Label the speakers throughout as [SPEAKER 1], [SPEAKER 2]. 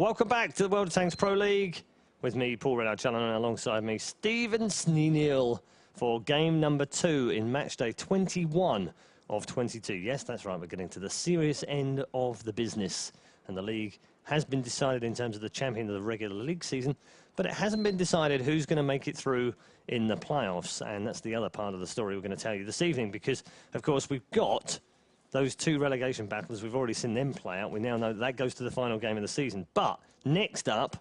[SPEAKER 1] Welcome back to the WoT Pro League with me, Paul Reddard-Challen, and alongside me, Stephen Sneeniel for game number 2 in Matchday 21 of 22. Yes, that's right, we're getting to the serious end of the business, and the league has been decided in terms of the champion of the regular league season, but it hasn't been decided who's going to make it through in the playoffs, and that's the other part of the story we're going to tell you this evening, because, of course, we've got those 2 relegation battles. We've already seen them play out. We now know that goes to the final game of the season. But next up,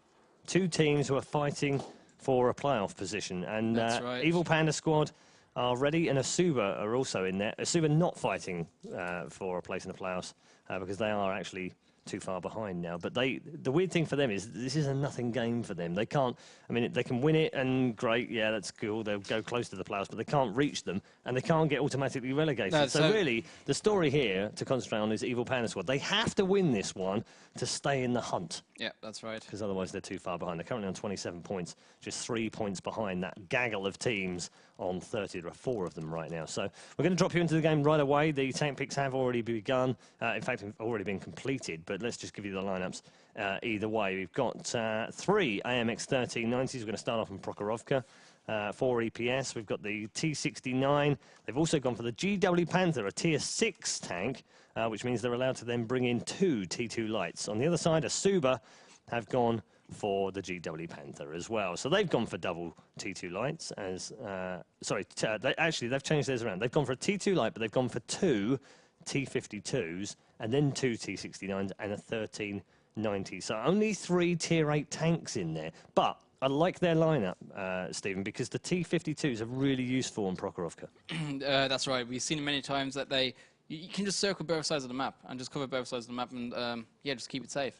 [SPEAKER 1] 2 teams who are fighting for a playoff position. And
[SPEAKER 2] right.
[SPEAKER 1] Evil Panda squad are ready, and eSuba are also in there. eSuba not fighting for a place in the playoffs because they are actually too far behind now. But the weird thing for them is this is a nothing game for them. They can't, I mean, they can win it and great, yeah, that's cool. They'll go close to the playoffs, but they can't reach them and they can't get automatically relegated.
[SPEAKER 2] No,
[SPEAKER 1] so really, the story here to concentrate on is Evil Panda squad. They have to win this one to stay in the hunt.
[SPEAKER 2] Yeah, that's right.
[SPEAKER 1] Because otherwise they're too far behind. They're currently on 27 points, just 3 points behind that gaggle of teams on 30. There are 4 of them right now. So we're going to drop you into the game right away. The tank picks have already begun. In fact, already been completed. But let's just give you the lineups either way. We've got 3 AMX 1390s. We're going to start off in Prokhorovka. 4 EPS. We've got the T69. They've also gone for the GW Panther, a tier 6 tank, which means they're allowed to then bring in 2 T2 lights. On the other side, eSuba have gone for the GW Panther as well. So they've gone for double T2 lights as, they've changed theirs around. They've gone for a T2 light, but they've gone for 2 T52s and then 2 T69s and a 1390. So only 3 tier 8 tanks in there. But I like their lineup, Stephen, because the T52s are really useful in Prokhorovka.
[SPEAKER 2] That's right. We've seen it many times that you can just circle both sides of the map and just cover both sides of the map and, yeah, just keep it safe.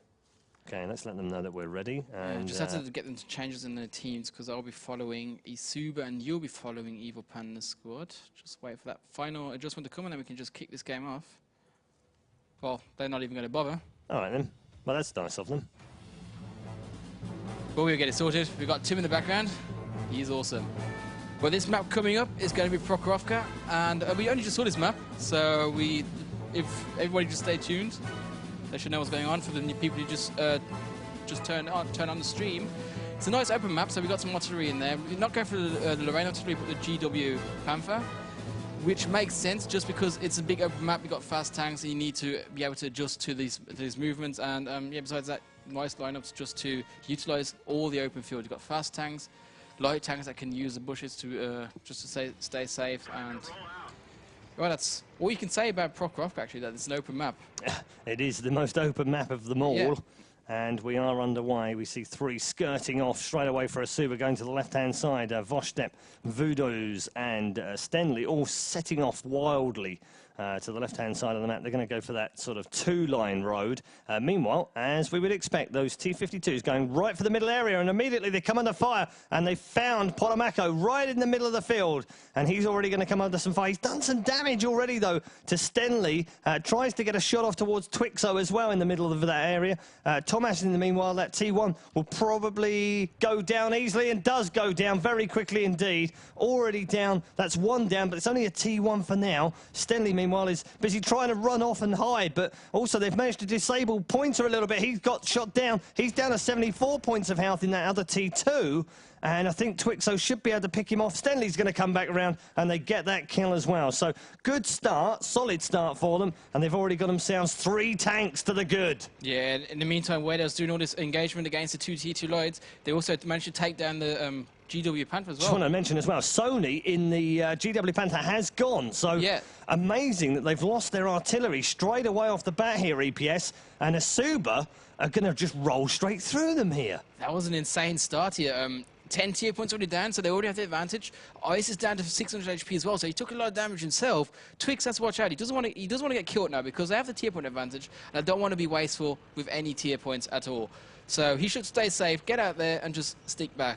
[SPEAKER 1] Okay, let's let them know that we're ready. And
[SPEAKER 2] just have to get them to changes in their teams because I'll be following eSuba and you'll be following Evil Panda squad. Just wait for that final adjustment to come and then we can just kick this game off. Well, they're not even going to bother.
[SPEAKER 1] All right, then. Well, that's nice of them.
[SPEAKER 2] But we'll get it sorted. We've got Tim in the background. He's awesome. Well, this map coming up is going to be Prokhorovka, and we only just saw this map, so if everybody just stay tuned, they should know what's going on. For the new people who just turn on the stream, it's a nice open map, so we've got some artillery in there. We're not going for the Lorraine artillery, but the GW Panther, which makes sense just because it's a big open map. We've got fast tanks, and you need to be able to adjust to these movements, and yeah, besides that, nice lineups just to utilize all the open field. You've got fast tanks, light tanks that can use the bushes to just to stay safe, and well, that's all you can say about Prokhorovka, actually, that it's an open map.
[SPEAKER 1] It is the most open map of them all.
[SPEAKER 2] Yeah.
[SPEAKER 1] And we are underway. We see 3 skirting off straight away for eSuba, going to the left-hand side. Vostep, Voodoos and Stenley all setting off wildly to the left-hand side of the map. They're going to go for that sort of 2-line road. Meanwhile, as we would expect, those T-52s going right for the middle area, and immediately they come under fire, and they found Polomako right in the middle of the field, and he's already going to come under some fire. He's done some damage already, though, to Stenley. Tries to get a shot off towards Twixo as well in the middle of that area. Thomas, in the meanwhile, that T1 will probably go down easily, and does go down very quickly indeed. Already down. That's 1 down, but it's only a T1 for now. Stenley, meanwhile, is busy trying to run off and hide, but also they've managed to disable Pointer a little bit. He's got shot down. He's down to 74 points of health in that other T2, and I think Twixo should be able to pick him off. Stenley's going to come back around, and they get that kill as well. So good start, solid start for them, and they've already got themselves 3 tanks to the good.
[SPEAKER 2] Yeah, in the meantime, where they was doing all this engagement against the 2 T2 lights, they also managed to take down the GW Panther as well.
[SPEAKER 1] Just want to mention as well, Sony in the GW Panther has gone. So yeah, amazing that they've lost their artillery straight away off the bat here, EPS, and eSuba are going to just roll straight through them here.
[SPEAKER 2] That was an insane start here. 10 tier points already down, so they already have the advantage. Ice is down to 600 HP as well, so he took a lot of damage himself. Twix has to watch out. He doesn't want to get killed now because they have the tier point advantage, and I don't want to be wasteful with any tier points at all. So he should stay safe, get out there, and just stick back.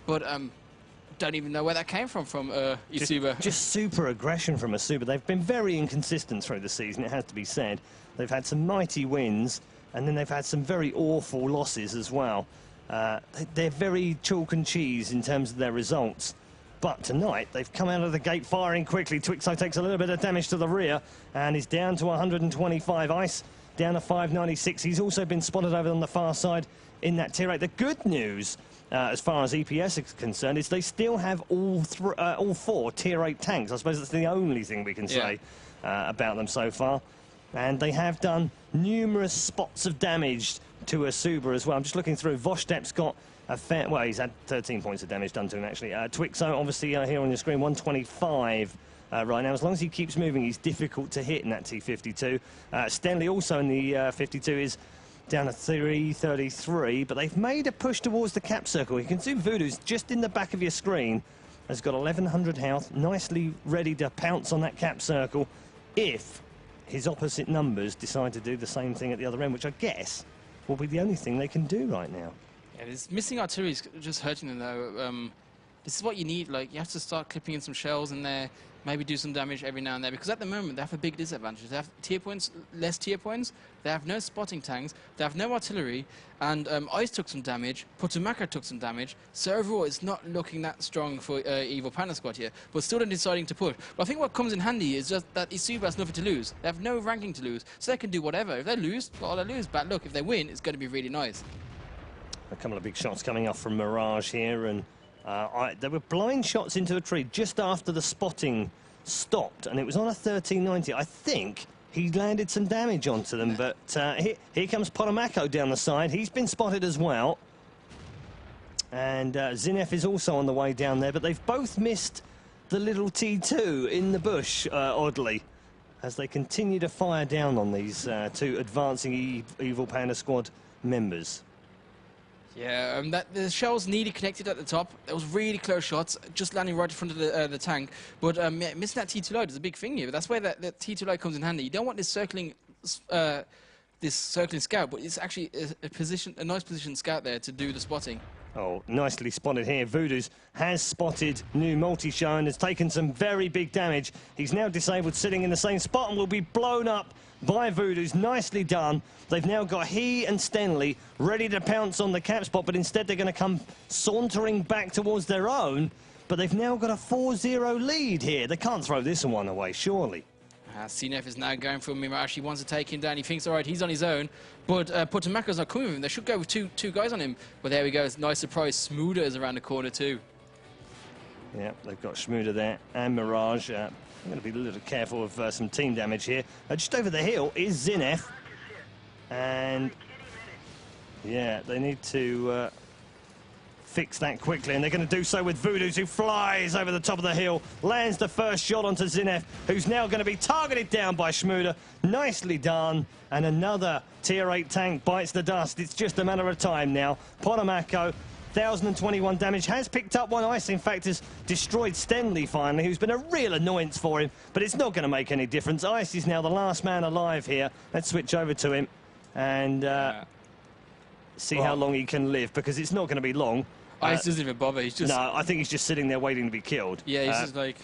[SPEAKER 2] But don't even know where that came from eSuba.
[SPEAKER 1] Just super aggression from eSuba. They've been very inconsistent through the season, it has to be said. They've had some mighty wins, and then they've had some very awful losses as well. They're very chalk and cheese in terms of their results. But tonight, they've come out of the gate firing quickly. Twixo takes a little bit of damage to the rear and is down to 125. Ice down to 596. He's also been spotted over on the far side in that tier 8. The good news, as far as EPS is concerned, is they still have all 4 tier 8 tanks. I suppose that's the only thing we can say about them so far. And they have done numerous spots of damage to eSuba as well. I'm just looking through. WoT's got a fair... Well, he's had 13 points of damage done to him, actually. Twixo, obviously, here on your screen, 125 right now. As long as he keeps moving, he's difficult to hit in that T52. Stenley, also in the 52, is down to 333, but they've made a push towards the cap circle. You can see WoT's just in the back of your screen. Has got 1100 health, nicely ready to pounce on that cap circle if his opposite numbers decide to do the same thing at the other end, which I guess will be the only thing they can do right now.
[SPEAKER 2] Yeah, this missing artillery is just hurting them, though. This is what you need. Like, you have to start clipping in some shells in there, maybe do some damage every now and then, because at the moment they have a big disadvantage. They have tier points, less tier points, they have no spotting tanks, they have no artillery, and Ice took some damage, Potomaka took some damage, so overall it's not looking that strong for Evil Panda squad here, but still they're deciding to push. But I think what comes in handy is just that eSuba has nothing to lose. They have no ranking to lose, so they can do whatever. If they lose, well, they lose. Bad luck. If they win, it's going to be really nice.
[SPEAKER 1] A couple of big shots coming off from Mirage here, and there were blind shots into a tree just after the spotting stopped, and it was on a 1390. I think he landed some damage onto them, but here comes Potomako down the side. He's been spotted as well, and Zinef is also on the way down there, but they've both missed the little T2 in the bush, oddly, as they continue to fire down on these 2 advancing Evil Panda squad members.
[SPEAKER 2] Yeah, the shells nearly connected at the top. There was really close shots, just landing right in front of the tank. But missing that T2 load is a big thing here. But that's where that T2 load comes in handy. You don't want this circling scout, but it's actually a nice position scout there to do the spotting.
[SPEAKER 1] Oh, nicely spotted here. WoT's has spotted new multi-show and has taken some very big damage. He's now disabled, sitting in the same spot, and will be blown up by WoT's. Nicely done. They've now got he and Stenley ready to pounce on the cap spot, but instead they're going to come sauntering back towards their own. But they've now got a 4-0 lead here. They can't throw this one away, surely.
[SPEAKER 2] CNF is now going for Mirage. He wants to take him down. He thinks, all right, he's on his own. But Potomako's not coming with him. They should go with two guys on him. But there we go. It's a nice surprise. Smoother is around the corner too.
[SPEAKER 1] Yeah, they've got Schmuder there and Mirage. I'm going to be a little careful of some team damage here. Just over the hill is Zinef. And, yeah, they need to fix that quickly, and they're going to do so with WoT's, who flies over the top of the hill, lands the first shot onto Zinef, who's now going to be targeted down by Schmuder. Nicely done, and another tier 8 tank bites the dust. It's just a matter of time now. Potomako, 1,021 damage, has picked up one. Ice, in fact, has destroyed Stenley finally, who's been a real annoyance for him, but it's not going to make any difference. Ice is now the last man alive here. Let's switch over to him and see how long he can live, because it's not going to be long.
[SPEAKER 2] Ice doesn't even bother. He's just...
[SPEAKER 1] No, I think he's just sitting there waiting to be killed.
[SPEAKER 2] Yeah, he's just like...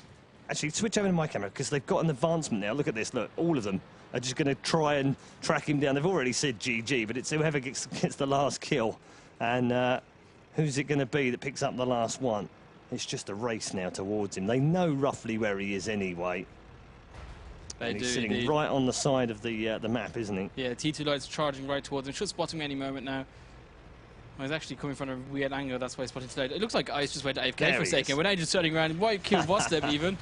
[SPEAKER 1] Actually, switch over to my camera, because they've got an advancement now. Look at this. Look, all of them are just going to try and track him down. They've already said GG, but it's whoever gets the last kill. And who's it going to be that picks up the last one? It's just a race now towards him. They know roughly where he is anyway. And he's sitting right on the side of the map, isn't he?
[SPEAKER 2] Yeah, T2 Light's charging right towards him. Should spot him any moment now. Well, he's actually coming from a weird angle. That's why he's spotting today. It looks like Ice just went AFK there for a second. We're now just turning around. Why kill WoT even?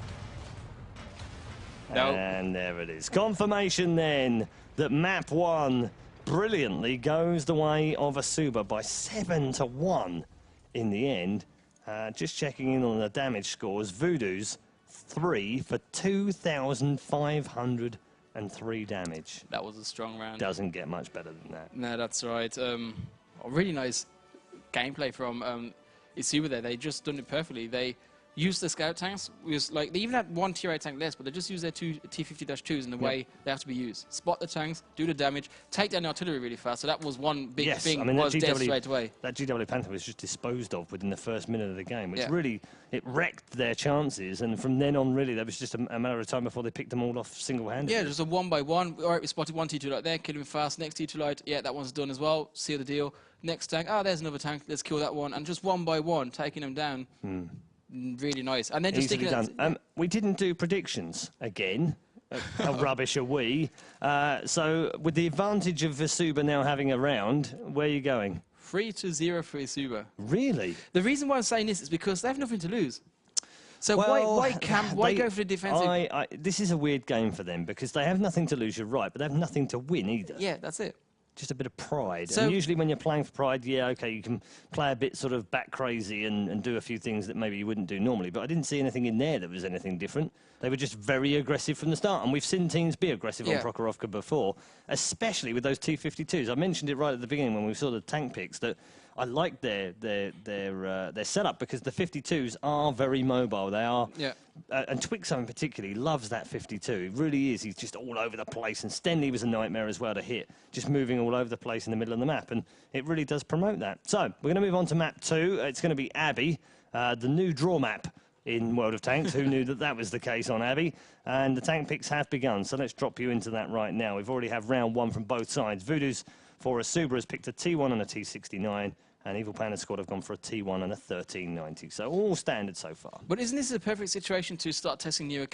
[SPEAKER 2] No.
[SPEAKER 1] And there it is. Confirmation then that map 1 brilliantly goes the way of eSuba by 7-1 in the end. Just checking in on the damage scores. WoT's 3 for 2,503 damage.
[SPEAKER 2] That was a strong round.
[SPEAKER 1] Doesn't get much better than that.
[SPEAKER 2] No, that's right. Really nice gameplay from eSuba there. They just done it perfectly. They used the scout tanks. They even had one tier 8 tank less, but they just used their 2 T50-2s in the way they have to be used. Spot the tanks, do the damage, take down the artillery really fast. So that was one big thing.
[SPEAKER 1] I mean,
[SPEAKER 2] was dead straight away.
[SPEAKER 1] That GW Panther was just disposed of within the first minute of the game, which really, it wrecked their chances. And from then on, really, that was just a matter of time before they picked them all off single-handedly.
[SPEAKER 2] Yeah, just a 1-by-1. All right, we spotted one T2 light there, kill him fast. Next T2 light, yeah, that one's done as well. Seal the deal. Next tank, there's another tank. Let's kill that one. And just 1-by-1, taking them down. Really nice. And then just sticking
[SPEAKER 1] done. We didn't do predictions again. how rubbish are we? So with the advantage of eSuba now having a round, where are you going?
[SPEAKER 2] 3-0 for eSuba.
[SPEAKER 1] Really?
[SPEAKER 2] The reason why I'm saying this is because they have nothing to lose. So
[SPEAKER 1] Well,
[SPEAKER 2] why go for the defensive?
[SPEAKER 1] This is a weird game for them because they have nothing to lose, you're right, but they have nothing to win either.
[SPEAKER 2] Yeah, that's it.
[SPEAKER 1] Just a bit of pride.
[SPEAKER 2] So,
[SPEAKER 1] and usually when you're playing for pride, yeah, okay, you can play a bit sort of back crazy and do a few things that maybe you wouldn't do normally. But I didn't see anything in there that was anything different. They were just very aggressive from the start. And we've seen teams be aggressive on Prokhorovka before, especially with those T-52s. I mentioned it right at the beginning when we saw the tank picks that I like their setup because the 52s are very mobile. They are, and Twixo in particular loves that 52. He really is. He's just all over the place. And Stenley was a nightmare as well to hit, just moving all over the place in the middle of the map. And it really does promote that. So we're going to move on to map 2. It's going to be Abbey, the new draw map in World of Tanks. Who knew that that was the case on Abbey? And the tank picks have begun. So let's drop you into that right now. We've already have round 1 from both sides. Voodoo's for eSuba has picked a T1 and a T69. And Evil Panda squad have gone for a T1 and a 1390. So all standard so far.
[SPEAKER 2] But isn't this a perfect situation to start testing new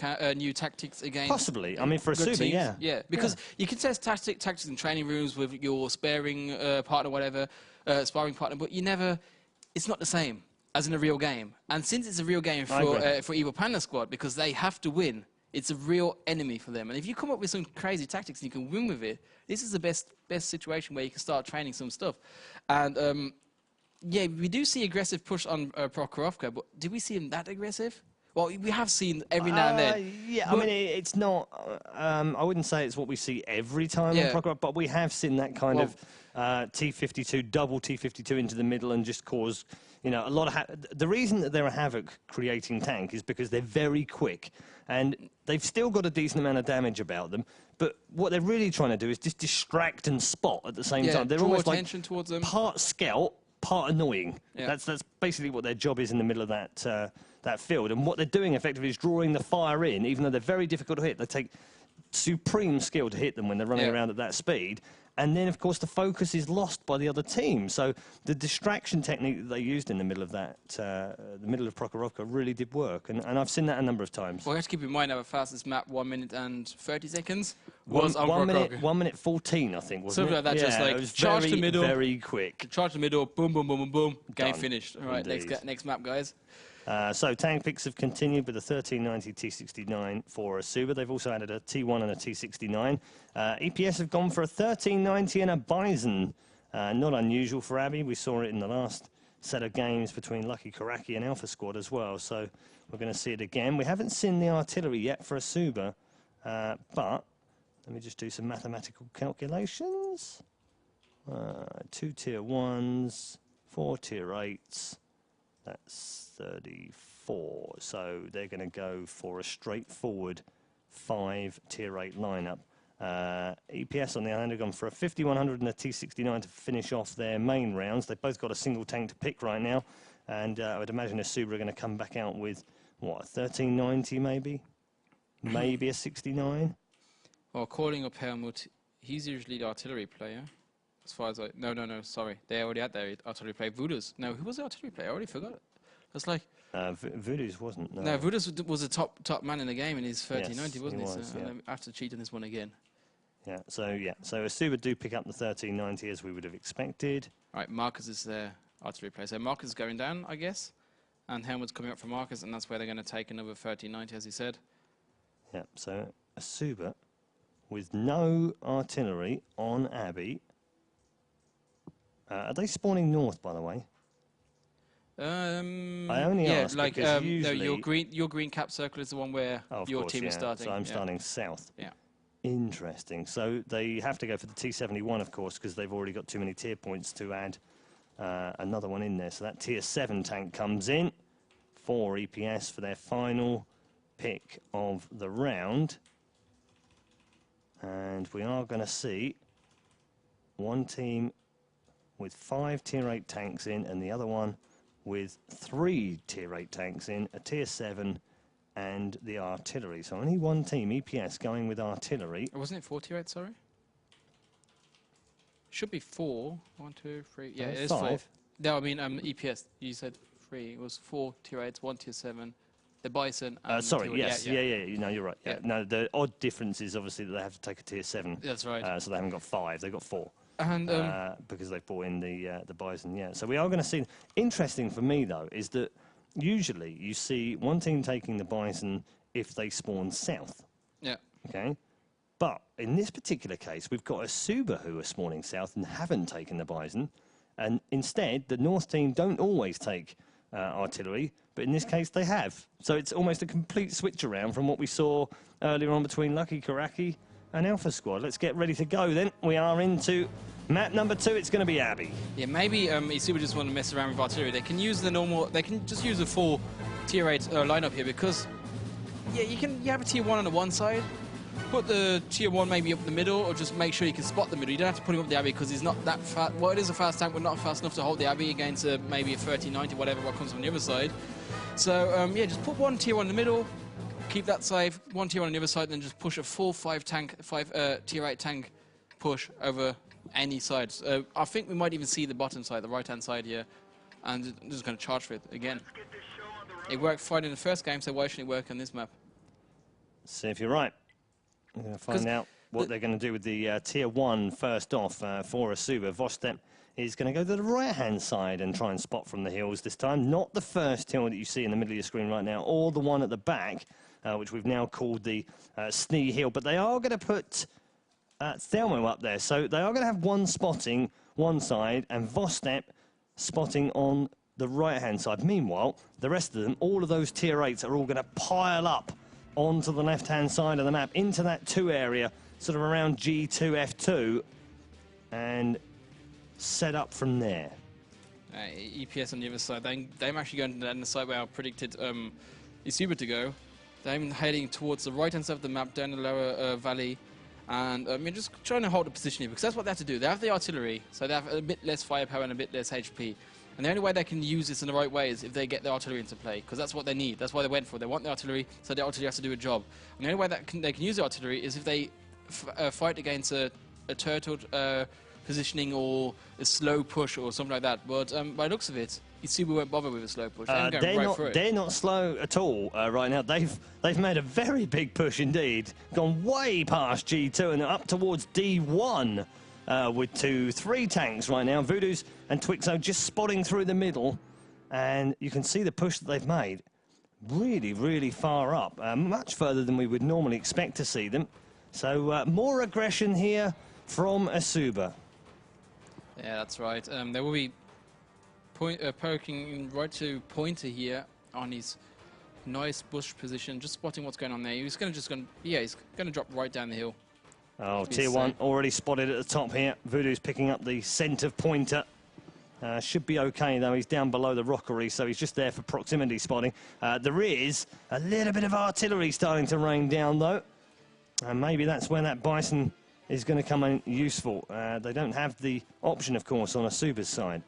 [SPEAKER 2] tactics again?
[SPEAKER 1] Possibly. I mean, for eSuba, yeah.
[SPEAKER 2] Yeah, because you can test tactics in training rooms with your sparring partner, whatever, sparring partner, but you never, it's not the same as in a real game. And since it's a real game for Evil Panda squad, because they have to win, it's a real enemy for them. And if you come up with some crazy tactics and you can win with it, this is the best situation where you can start training some stuff. And yeah, we do see aggressive push on Prokhorovka, but did we see him that aggressive? Well, we have seen every now and then.
[SPEAKER 1] Yeah, I mean, it's not... I wouldn't say it's what we see every time on Prokhorovka, but we have seen that kind of T52, double T52 into the middle and just cause, you know, a lot of... The reason that they're a havoc-creating tank is because they're very quick, and they've still got a decent amount of damage about them, but what they're really trying to do is just distract and spot at the same time. They're
[SPEAKER 2] draw
[SPEAKER 1] almost
[SPEAKER 2] attention
[SPEAKER 1] like
[SPEAKER 2] towards them.
[SPEAKER 1] Part scout, part annoying. That's basically what their job is in the middle of that field. And what they're doing effectively is drawing the fire in, even though they're very difficult to hit. They take supreme skill to hit them when they're running around at that speed. And then, of course, the focus is lost by the other team. So the distraction technique that they used in the middle of that, the middle of Prokhorovka, really did work. And I've seen that a number of times.
[SPEAKER 2] Well, you have to keep in mind our fastest map, 1 minute and 30 seconds,
[SPEAKER 1] was
[SPEAKER 2] on
[SPEAKER 1] 1 minute 14, I think, wasn't
[SPEAKER 2] Something
[SPEAKER 1] it?
[SPEAKER 2] like that, just like
[SPEAKER 1] it was
[SPEAKER 2] charge the middle.
[SPEAKER 1] Very quick.
[SPEAKER 2] Charge the middle, boom, boom, boom, boom, boom. Game
[SPEAKER 1] Done.
[SPEAKER 2] finished. All right, next map, guys.
[SPEAKER 1] So tank picks have continued with the 1390 T69 for eSuba. They've also added a T1 and a T69. EPS have gone for a 1390 and a Bison. Not unusual for Abbey. We saw it in the last set of games between Lucky Karaki and Alpha Squad as well. So we're going to see it again. We haven't seen the artillery yet for eSuba, but let me just do some mathematical calculations. 2 tier 1s, 4 tier 8s. That's 34. So they're going to go for a straightforward 5 tier 8 lineup. EPS on the other hand have gone for a 5100 and a T69 to finish off their main rounds. They've both got a single tank to pick right now. And I would imagine eSuba are going to come back out with, what, a 1390 maybe? Maybe a 69?
[SPEAKER 2] Well, calling up Helmut, he's usually the artillery player. As far as no, sorry. They already had their artillery player. Voodoo's. No, who was the artillery player? I already forgot it. That's like...
[SPEAKER 1] Voodoo's wasn't, no.
[SPEAKER 2] No, Voodoo's was a top man in the game in his 1390,
[SPEAKER 1] yes,
[SPEAKER 2] wasn't he?
[SPEAKER 1] was,
[SPEAKER 2] So I have to cheat on this one again.
[SPEAKER 1] So eSuba do pick up the 1390 as we would have expected.
[SPEAKER 2] All right, Marcus is their artillery player. So Marcus is going down, I guess. And Helmut's coming up for Marcus, and that's where they're going to take another 1390, as he said.
[SPEAKER 1] Yeah, so eSuba with no artillery on Abbey. Are they spawning north, by the way? I only ask
[SPEAKER 2] like
[SPEAKER 1] because usually...
[SPEAKER 2] no, your green cap circle is the one where your team is starting.
[SPEAKER 1] So I'm starting south.
[SPEAKER 2] Yeah.
[SPEAKER 1] Interesting. So they have to go for the T71, of course, because they've already got too many tier points to add another one in there. So that tier 7 tank comes in for EPS for their final pick of the round. And we are going to see one team with 5 tier 8 tanks in and the other one with 3 tier 8 tanks in, a tier 7 and the artillery. So only one team, EPS, going with artillery.
[SPEAKER 2] Wasn't it 4 tier 8, sorry? Should be 4. 1, 2, 3. Yeah, it is 4. No, I mean EPS. You said 3. It was 4 tier 8s, 1 tier 7, the Bison. And
[SPEAKER 1] Sorry,
[SPEAKER 2] the,
[SPEAKER 1] yes, yeah. No, you're right. Yeah.
[SPEAKER 2] Yeah.
[SPEAKER 1] No, the odd difference is obviously that they have to take a tier 7.
[SPEAKER 2] That's right.
[SPEAKER 1] So they haven't got 5; they've got 4.
[SPEAKER 2] And
[SPEAKER 1] Because they've brought in the Bison. Yeah. So we are going to see. Interesting for me though is that usually you see one team taking the Bison if they spawn south.
[SPEAKER 2] yeah.
[SPEAKER 1] Okay. But in this particular case, we've got eSuba who are spawning south and haven't taken the Bison. And instead, the North team don't always take artillery, but in this case, they have. So it's almost a complete switch around from what we saw earlier on between Lucky Karaki and Alpha Squad. Let's get ready to go then. We are into map number 2. It's going to be Abbey.
[SPEAKER 2] Yeah, maybe eSuba just want to mess around with artillery. They can use the normal. They can just use a full tier 8 lineup here because you have a tier 1 on the one side. Put the tier 1 maybe up the middle, or just make sure you can spot the middle. You don't have to put him up the Abbey because he's not that fast. Well, it is a fast tank, but not fast enough to hold the Abbey against maybe a 30-90, whatever what comes from the other side. So yeah, just put one tier 1 in the middle, keep that side, one tier 1 on the other side, and then just push a full 5 tier 8 tank push over any side. I think we might even see the bottom side, the right-hand side here, and just going to charge for it again. It worked fine in the first game, so why shouldn't it work on this map?
[SPEAKER 1] See if you're right. We're going to find out what they're going to do with the tier 1 first off for eSuba. WoT is going to go to the right-hand side and try and spot from the hills this time. Not the first hill that you see in the middle of your screen right now, or the one at the back, which we've now called the Snee Hill. But they are going to put Thelmo up there. So they are going to have one spotting one side and WoT spotting on the right-hand side. Meanwhile, the rest of them, all of those tier 8s are all going to pile up onto the left-hand side of the map, into that 2 area, sort of around G2, F2, and set up from there.
[SPEAKER 2] EPS on the other side, they're actually going down the side where I predicted eSuba to go. They're heading towards the right-hand side of the map, down the lower valley, and you're just trying to hold the position here, because that's what they have to do. They have the artillery, so they have a bit less firepower and a bit less HP. And the only way they can use this in the right way is if they get the artillery into play, because that's what they need. That's why they went for it. They want the artillery, so the artillery has to do a job. And the only way that they can use the artillery is if they fight against a turtle positioning or a slow push or something like that. But by the looks of it, eSuba won't bother with a slow push.
[SPEAKER 1] They're not slow at all right now. They've made a very big push indeed, gone way past G2 and up towards D1. With 2-3 tanks right now. Voodoo's and Twixo just spotting through the middle. And you can see the push that they've made. Really, really far up. Much further than we would normally expect to see them. So more aggression here from eSuba.
[SPEAKER 2] Yeah, that's right. They will be poking right to Pointer here on his nice bush position. Just spotting what's going on there. He's going to drop right down the hill.
[SPEAKER 1] Oh, tier 1 already spotted at the top here. Voodoo's picking up the scent of Pointer. Should be okay, though. He's down below the rockery, so he's just there for proximity spotting. There is a little bit of artillery starting to rain down, though. And maybe that's where that Bison is going to come in useful. They don't have the option, of course, on eSuba's side.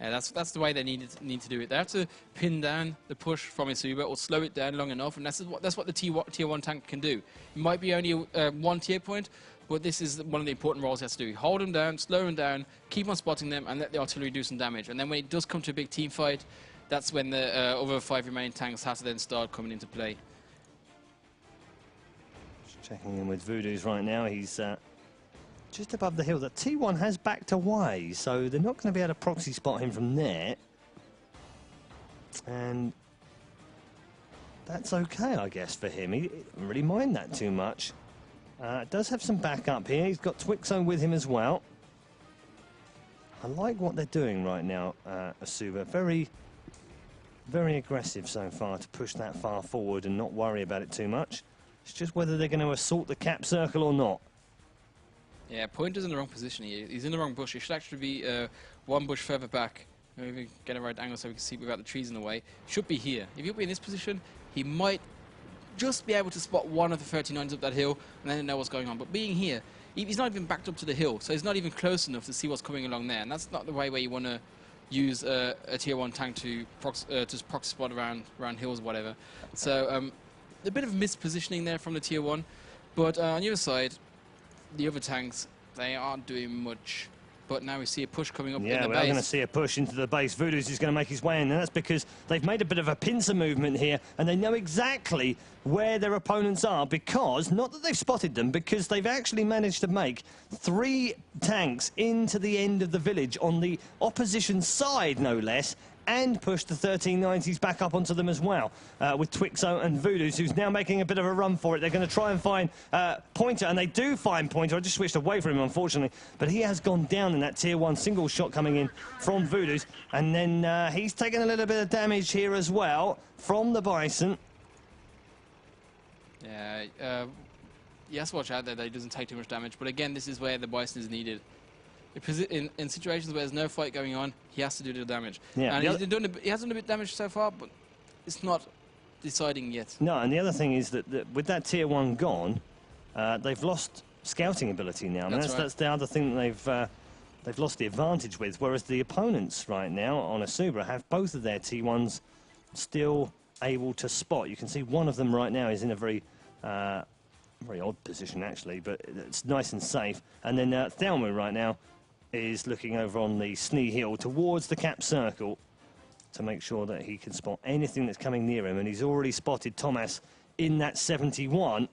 [SPEAKER 2] Yeah, that's the way they need to do it. They have to pin down the push from eSuba or slow it down long enough, and that's what the tier 1 tank can do. It might be only one tier point, but this is one of the important roles he has to do. Hold them down, slow them down, keep on spotting them, and let the artillery do some damage. And then when it does come to a big team fight, that's when the other 5 remaining tanks have to then start coming into play.
[SPEAKER 1] Just checking in with Voodoo's right now. He's just above the hill. The T1 has backed away, so they're not going to be able to proxy spot him from there. And that's okay, I guess, for him. He doesn't really mind that too much. Does have some backup here. He's got Twixo with him as well. I like what they're doing right now, eSuba. Very, very aggressive so far to push that far forward and not worry about it too much. It's just whether they're going to assault the cap circle or not.
[SPEAKER 2] Yeah, Pointer's in the wrong position here. He's in the wrong bush. He should actually be one bush further back. Maybe get a right angle so we can see without the trees in the way. Should be here. If he'll be in this position, he might just be able to spot one of the 39s up that hill and then know what's going on. But being here, he's not even backed up to the hill, so he's not even close enough to see what's coming along there. And that's not the way where you want to use a tier 1 tank to proxy spot around hills or whatever. So a bit of mispositioning there from the tier 1. But on the other side, the other tanks, they aren't doing much But now we see a push coming up in
[SPEAKER 1] Yeah,
[SPEAKER 2] the
[SPEAKER 1] we're
[SPEAKER 2] base.
[SPEAKER 1] going to see a push into the base. Voodoo's is going to make his way in, and that's because they've made a bit of a pincer movement here, and they know exactly where their opponents are, because, not that they've spotted them, because they've actually managed to make 3 tanks into the end of the village on the opposition side, no less, and push the 1390s back up onto them as well, with Twixo and Voodoo's, who's now making a bit of a run for it. They're going to try and find Pointer, and they do find Pointer. I just switched away from him, unfortunately, but he has gone down in that tier 1 single shot coming in from Voodoo's, and then he's taken a little bit of damage here as well from the Bison.
[SPEAKER 2] Yeah, yes, watch out there that he doesn't take too much damage, but again, this is where the Bison is needed. In situations where there's no fight going on, he has to do the damage.
[SPEAKER 1] Yeah,
[SPEAKER 2] and he has done a bit of damage so far, but it's not deciding yet.
[SPEAKER 1] No, and the other thing is that with that tier 1 gone, they've lost scouting ability now. I mean, that's the other thing that they've lost the advantage with, whereas the opponents right now on eSuba have both of their T1s still able to spot. You can see one of them right now is in a very odd position, actually, but it's nice and safe. And then Thelma right now is looking over on the Snee Hill towards the cap circle to make sure that he can spot anything that's coming near him. And he's already spotted Thomas in that 71,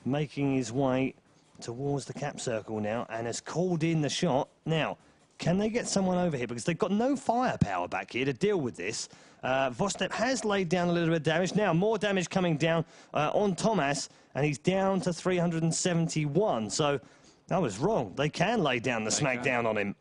[SPEAKER 1] making his way towards the cap circle now, and has called in the shot. Now, can they get someone over here? Because they've got no firepower back here to deal with this. Vostep has laid down a little bit of damage. Now, more damage coming down on Thomas, and he's down to 371. So, I was wrong. They can lay down the smackdown on him.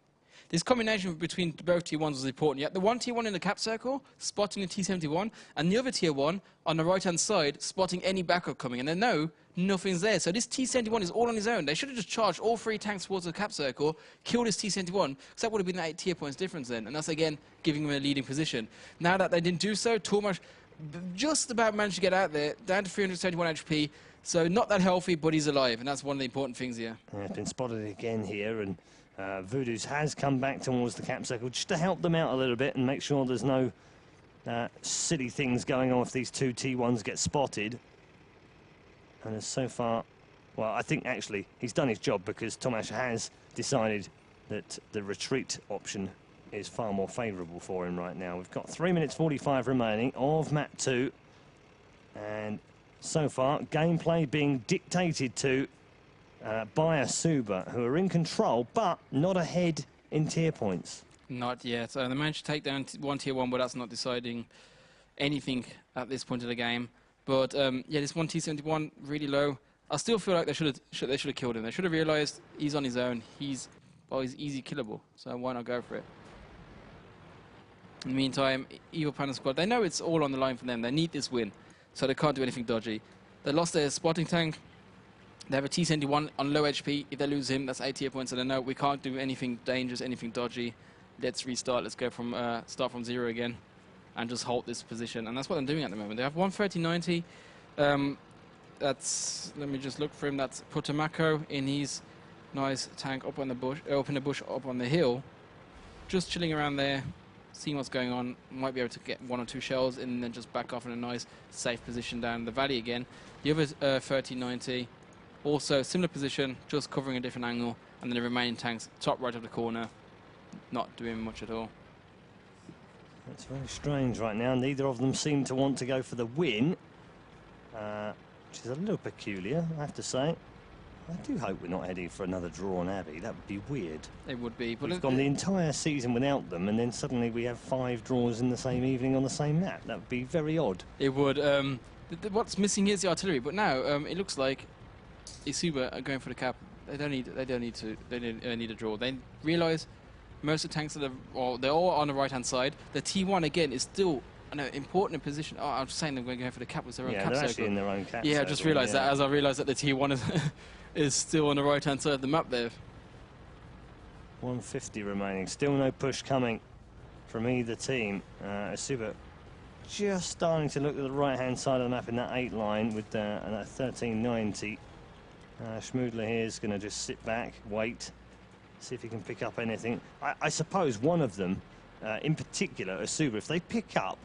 [SPEAKER 2] This combination between both tier 1s was important. You had the one tier 1 in the cap circle, spotting the T71, and the other tier 1 on the right-hand side, spotting any backup coming. And they know nothing's there. So this T71 is all on his own. They should have just charged all 3 tanks towards the cap circle, killed this T71, because that would have been 8 tier points difference then. And that's, again, giving him a leading position. Now that they didn't do so, Tormash just about managed to get out there, down to 371 HP. So not that healthy, but he's alive, and that's one of the important things here.
[SPEAKER 1] Yeah, it's been spotted again here, and Voodoo's has come back towards the cap circle just to help them out a little bit and make sure there's no silly things going on if these 2 T1s get spotted. And as so far, well, I think actually he's done his job, because Tomasz has decided that the retreat option is far more favourable for him right now. We've got 3 minutes 45 remaining of map 2, and so far gameplay being dictated to by eSuba, who are in control but not ahead in tier points.
[SPEAKER 2] Not yet. They managed to take down one tier 1, but that's not deciding anything at this point of the game. But yeah, this one T71 really low. I still feel like they should have killed him. They should have realised he's on his own. He's easy killable. So why not go for it? In the meantime, Evil Panda squad, they know it's all on the line for them. They need this win, so they can't do anything dodgy. They lost their spotting tank. They have a T71 on low HP. If they lose him, that's 8 tier points. So they know we can't do anything dangerous, anything dodgy. Let's restart. Let's go from start from 0 again, and just hold this position. And that's what they're doing at the moment. They have 130-90. That's, let me just look for him. That's Putamako in his nice tank up on the bush, up in the bush, up on the hill, just chilling around there, seeing what's going on. Might be able to get 1 or 2 shells and then just back off in a nice safe position down the valley again. The other 30-90, also similar position, just covering a different angle, and then the remaining tanks top right of the corner, not doing much at all.
[SPEAKER 1] It's very strange right now. Neither of them seem to want to go for the win, which is a little peculiar, I have to say. I do hope we're not heading for another draw on Abbey. That would be weird.
[SPEAKER 2] It would be. But
[SPEAKER 1] we've gone the entire season without them, and then suddenly we have 5 draws in the same evening on the same map. That would be very odd.
[SPEAKER 2] It would. What's missing here is the artillery. But now it looks like eSuba are going for the cap. They don't need a draw. They realise most of the tanks they're all on the right-hand side. The T1 again is still an important position. Oh, I'm just saying they're going to go for the cap with their own cap
[SPEAKER 1] they're
[SPEAKER 2] circle.
[SPEAKER 1] actually in their own cap
[SPEAKER 2] Yeah,
[SPEAKER 1] circle,
[SPEAKER 2] I just realised that as I realised that the T1 is still on the right-hand side of the map there.
[SPEAKER 1] 150 remaining. Still no push coming from either team. eSuba just starting to look at the right-hand side of the map in that 8 line with that 1390. Schmoodler here is going to just sit back, wait, see if he can pick up anything. I suppose one of them, in particular, eSuba, if they pick up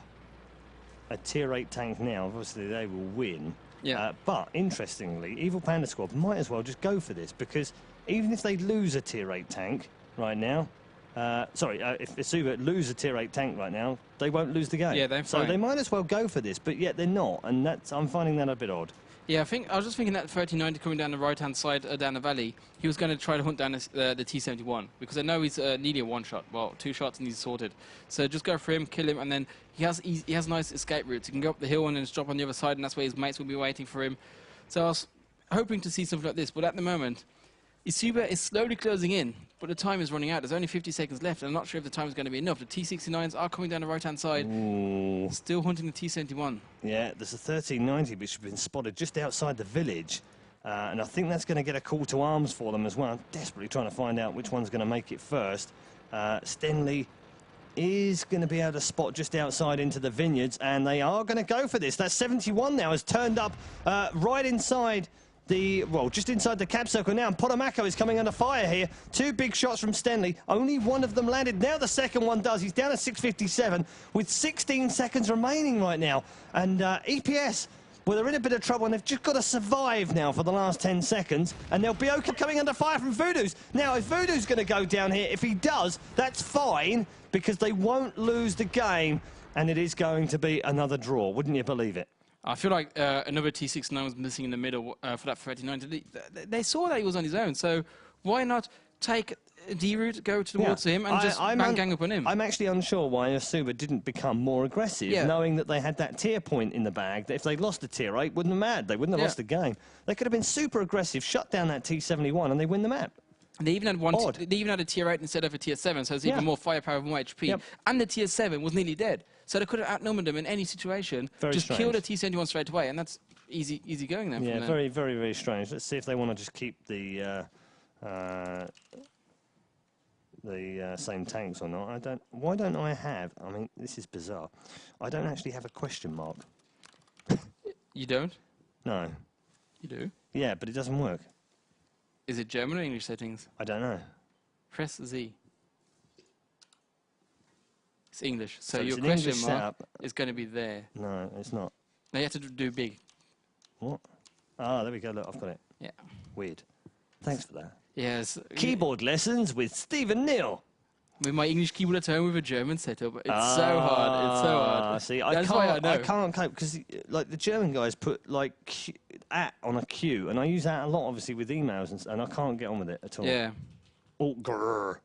[SPEAKER 1] a tier 8 tank now, obviously they will win.
[SPEAKER 2] Yeah.
[SPEAKER 1] But interestingly, Evil Panda squad might as well just go for this, because even if they lose a tier 8 tank, right now. If eSuba lose a tier 8 tank right now, they won't lose the game.
[SPEAKER 2] Yeah, they're
[SPEAKER 1] so
[SPEAKER 2] fine.
[SPEAKER 1] they might as well go for this, but yet they're not, and I'm finding that a bit odd.
[SPEAKER 2] Yeah, I was just thinking that 3090 coming down the right-hand side down the valley, he was going to try to hunt down the T71 because I know he's nearly a one-shot. Well, 2 shots and he's sorted. So just go for him, kill him, and then he has nice escape routes. He can go up the hill and then just drop on the other side, and that's where his mates will be waiting for him. So I was hoping to see something like this, but at the moment, eSuba is slowly closing in, but the time is running out. There's only 50 seconds left, and I'm not sure if the time is going to be enough. The T69s are coming down the right-hand side, still hunting the T71.
[SPEAKER 1] Yeah, there's a 1390 which has been spotted just outside the village, and I think that's going to get a call to arms for them as well. I'm desperately trying to find out which one's going to make it first. Stenley is going to be able to spot just outside into the vineyards, and they are going to go for this. That 71 now has turned up right inside just inside the cap circle now, and Potomaco is coming under fire here. 2 big shots from Stenley. Only one of them landed. Now the second one does. He's down at 657 with 16 seconds remaining right now. And EPS, well, they're in a bit of trouble, and they've just got to survive now for the last 10 seconds, and they'll be okay coming under fire from Voodoo's. Now, if Voodoo's going to go down here, if he does, that's fine, because they won't lose the game, and it is going to be another draw. Wouldn't you believe it?
[SPEAKER 2] I feel like another T69 was missing in the middle for that 39. They saw that he was on his own, so why not take D route, go towards him, and just gang up on him?
[SPEAKER 1] I'm actually unsure why eSuba didn't become more aggressive, knowing that they had that tier point in the bag, that if they'd lost a tier 8, wouldn't have mattered. They wouldn't have lost the game. They could have been super aggressive, shut down that T71, and they win the map.
[SPEAKER 2] They even had They even had a tier 8 instead of a tier 7, so it's even more firepower, more HP. And the tier 7 was nearly dead, so they could have outnumbered them in any situation. Just kill the T71 straight away, and that's easy going then.
[SPEAKER 1] Yeah, very, very, very strange. Let's see if they want to just keep the same tanks or not. Why don't I have? I mean, this is bizarre. I don't actually have a question mark.
[SPEAKER 2] You don't?
[SPEAKER 1] No.
[SPEAKER 2] You do?
[SPEAKER 1] Yeah, but it doesn't work.
[SPEAKER 2] Is it German or English settings?
[SPEAKER 1] I don't know.
[SPEAKER 2] Press Z. It's English. So your
[SPEAKER 1] an
[SPEAKER 2] question
[SPEAKER 1] English
[SPEAKER 2] mark
[SPEAKER 1] setup.
[SPEAKER 2] is going to be there.
[SPEAKER 1] No, it's not.
[SPEAKER 2] Now you have to do big.
[SPEAKER 1] What? Ah, there we go. Look, I've got it.
[SPEAKER 2] Yeah.
[SPEAKER 1] Weird. Thanks for that.
[SPEAKER 2] Yes.
[SPEAKER 1] Keyboard lessons with Stephen Neal.
[SPEAKER 2] With my English keyboard at home with a German setup, it's so hard. It's so hard.
[SPEAKER 1] See,
[SPEAKER 2] That's why I know.
[SPEAKER 1] I can't cope because, like, the German guys put like at on a Q, and I use that a lot, obviously, with emails, and I can't get on with it at all.
[SPEAKER 2] Yeah.
[SPEAKER 1] Oh, grrr.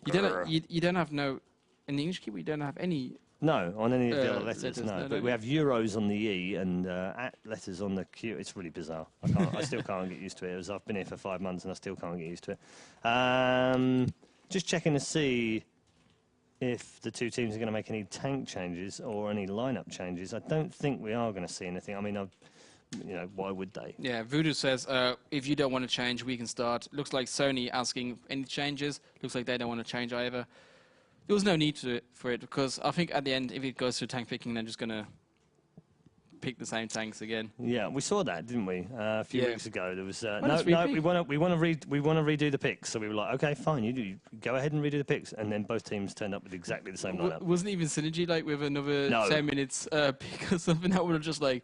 [SPEAKER 2] You don't have no in the English keyboard. You don't have any.
[SPEAKER 1] No, on any of the other letters,
[SPEAKER 2] letters,
[SPEAKER 1] no.
[SPEAKER 2] no,
[SPEAKER 1] But
[SPEAKER 2] no.
[SPEAKER 1] we have Euros on the E and at letters on the Q. It's really bizarre. I still can't get used to it. I've been here for 5 months and I still can't get used to it. Just checking to see if the 2 teams are going to make any tank changes or any lineup changes. I don't think we are going to see anything. I mean, why would they?
[SPEAKER 2] Yeah, Voodoo says if you don't want to change, we can start. Looks like Sony asking any changes. Looks like they don't want to change either. There was no need for it because I think at the end, if it goes to tank picking, they're just going to pick the same tanks again.
[SPEAKER 1] Yeah, we saw that, didn't we? A few weeks ago, there was no.
[SPEAKER 2] repeat?
[SPEAKER 1] We want to redo the picks. So we were like, okay, fine, you go ahead and redo the picks, and then both teams turned up with exactly the same lineup.
[SPEAKER 2] Wasn't even Synergy like with another 10 minutes pick or something that would have just like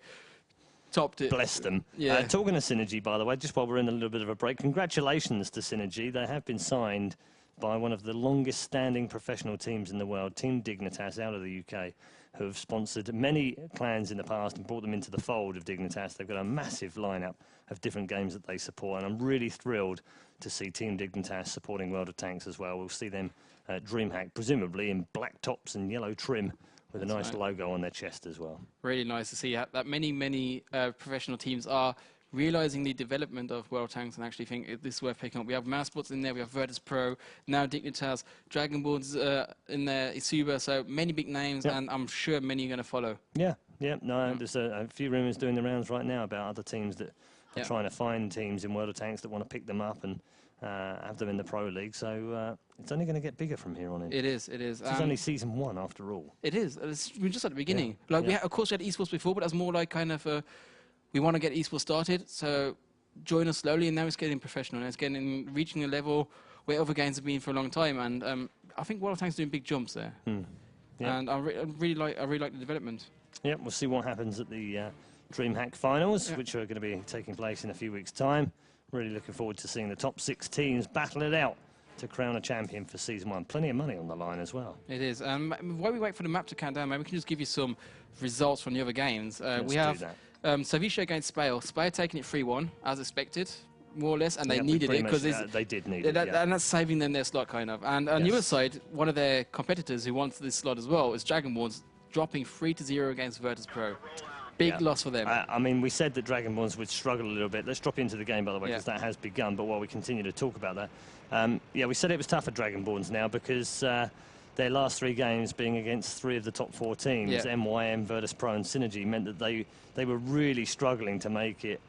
[SPEAKER 2] topped it.
[SPEAKER 1] Bless them.
[SPEAKER 2] Yeah.
[SPEAKER 1] Talking of Synergy, by the way, just while we're in a little bit of a break, congratulations to Synergy. They have been signed by one of the longest-standing professional teams in the world, Team Dignitas, out of the UK, who have sponsored many clans in the past and brought them into the fold of Dignitas. They've got a massive lineup of different games that they support, and I'm really thrilled to see Team Dignitas supporting World of Tanks as well. We'll see them at DreamHack, presumably in black tops and yellow trim, with a nice logo on their chest as well.
[SPEAKER 2] Really nice to see that many professional teams are realizing the development of World Tanks and actually think this is worth picking up. We have Mousebots in there, we have WoT Pro, now Dignitas, Dragonborn's in there, eSuba, so many big names, and I'm sure many are going to follow.
[SPEAKER 1] There's a few rumours doing the rounds right now about other teams that are trying to find teams in World of Tanks that want to pick them up and have them in the Pro League, so it's only going to get bigger from here on in.
[SPEAKER 2] It is.
[SPEAKER 1] This is only Season 1 after all.
[SPEAKER 2] It is. We're just at the beginning. Of course, we had esports before, but that's more like kind of we want to get esports started, so join us slowly, and now it's getting professional, and it's reaching a level where other games have been for a long time, and I think World of Tanks is doing big jumps there, and I really like the development.
[SPEAKER 1] Yeah, we'll see what happens at the DreamHack finals, which are going to be taking place in a few weeks' time. Really looking forward to seeing the top 6 teams battle it out to crown a champion for Season 1. Plenty of money on the line as well.
[SPEAKER 2] It is. While we wait for the map to count down, maybe we can just give you some results from the other games.
[SPEAKER 1] Let's
[SPEAKER 2] we have
[SPEAKER 1] do that.
[SPEAKER 2] Savisha against Spale. Spale taking it 3-1, as expected, more or less, and they needed it because
[SPEAKER 1] they did need it.
[SPEAKER 2] And that's saving them their slot, kind of. And on the other side, one of their competitors who wants this slot as well is Dragonborns, dropping 3-0 against WoT Pro. Big loss for them.
[SPEAKER 1] I mean, we said that Dragonborns would struggle a little bit. Let's drop into the game, by the way, because that has begun. But while we continue to talk about that, we said it was tough for Dragonborns now because their last 3 games being against 3 of the top 4 teams, MYM, WoT Pro and Synergy, meant that they were really struggling to make it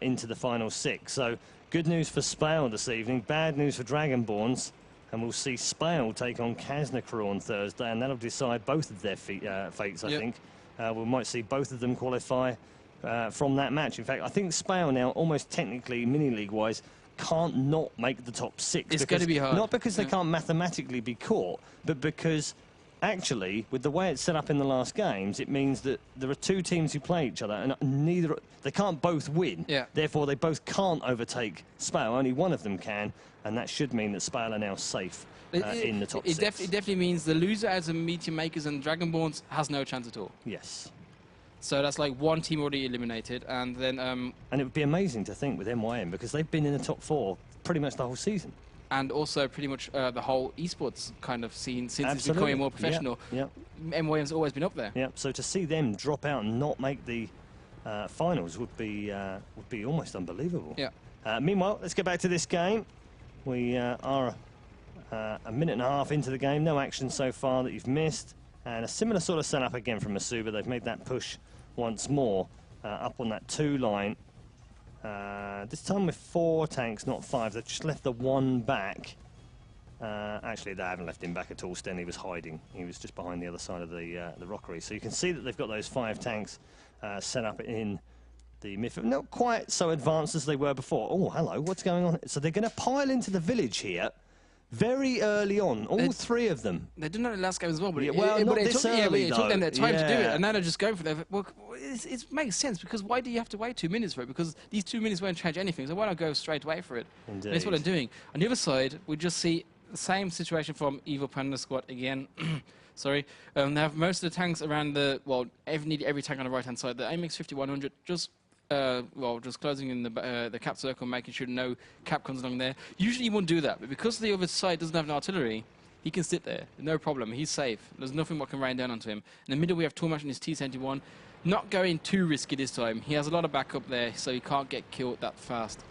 [SPEAKER 1] into the final 6. So good news for Spale this evening, bad news for Dragonborns. And we'll see Spale take on Krasnokar on Thursday, and that'll decide both of their fates, I think. We might see both of them qualify from that match. In fact, I think Spale now, almost technically, mini-league-wise, can't not make the top 6.
[SPEAKER 2] It's going to be hard.
[SPEAKER 1] Not because they can't mathematically be caught, but because actually, with the way it's set up in the last games, it means that there are 2 teams who play each other, and they can't both win. Therefore, they both can't overtake Spale. Only one of them can, and that should mean that Spale are now safe in the top 6.
[SPEAKER 2] It definitely means the loser out of Meteor Makers and Dragonborns has no chance at all.
[SPEAKER 1] Yes.
[SPEAKER 2] So that's like 1 team already eliminated, and then... and
[SPEAKER 1] it would be amazing to think with MYM, because they've been in the top 4 pretty much the whole season.
[SPEAKER 2] And also pretty much the whole esports kind of scene since it's becoming more professional. MYM's always been up there.
[SPEAKER 1] So to see them drop out and not make the finals would be almost unbelievable. Meanwhile, let's get back to this game. We are a minute and a half into the game. No action so far that you've missed. And a similar sort of setup again from eSuba. They've made that push once more up on that 2 line. This time with 4 tanks, not 5. They've just left the 1 back. Actually, they haven't left him back at all. Stenley was hiding. He was just behind the other side of the rockery. So you can see that they've got those 5 tanks set up in the midfield. Not quite so advanced as they were before. Oh, hello. What's going on? So they're going to pile into the village here very early on. All 3 of them.
[SPEAKER 2] They did that in the last game as well. But
[SPEAKER 1] not this early,
[SPEAKER 2] it took them their time to do it. And now they're just going for it. Well, it makes sense, because why do you have to wait 2 minutes for it? Because these 2 minutes won't change anything. So why not go straight away for it?
[SPEAKER 1] Indeed.
[SPEAKER 2] That's what they're doing. On the other side, we just see the same situation from Evil Panda squad again. Sorry. They have most of the tanks around nearly every tank on the right-hand side. The AMX 5100 just closing in the cap circle, making sure no cap comes along there. Usually you wouldn't do that, but because the other side doesn't have an artillery, he can sit there, no problem. He's safe. There's nothing what can rain down onto him. In the middle, we have Tormash and his T-71. Not going too risky this time. He has a lot of backup there, so he can't get killed that fast.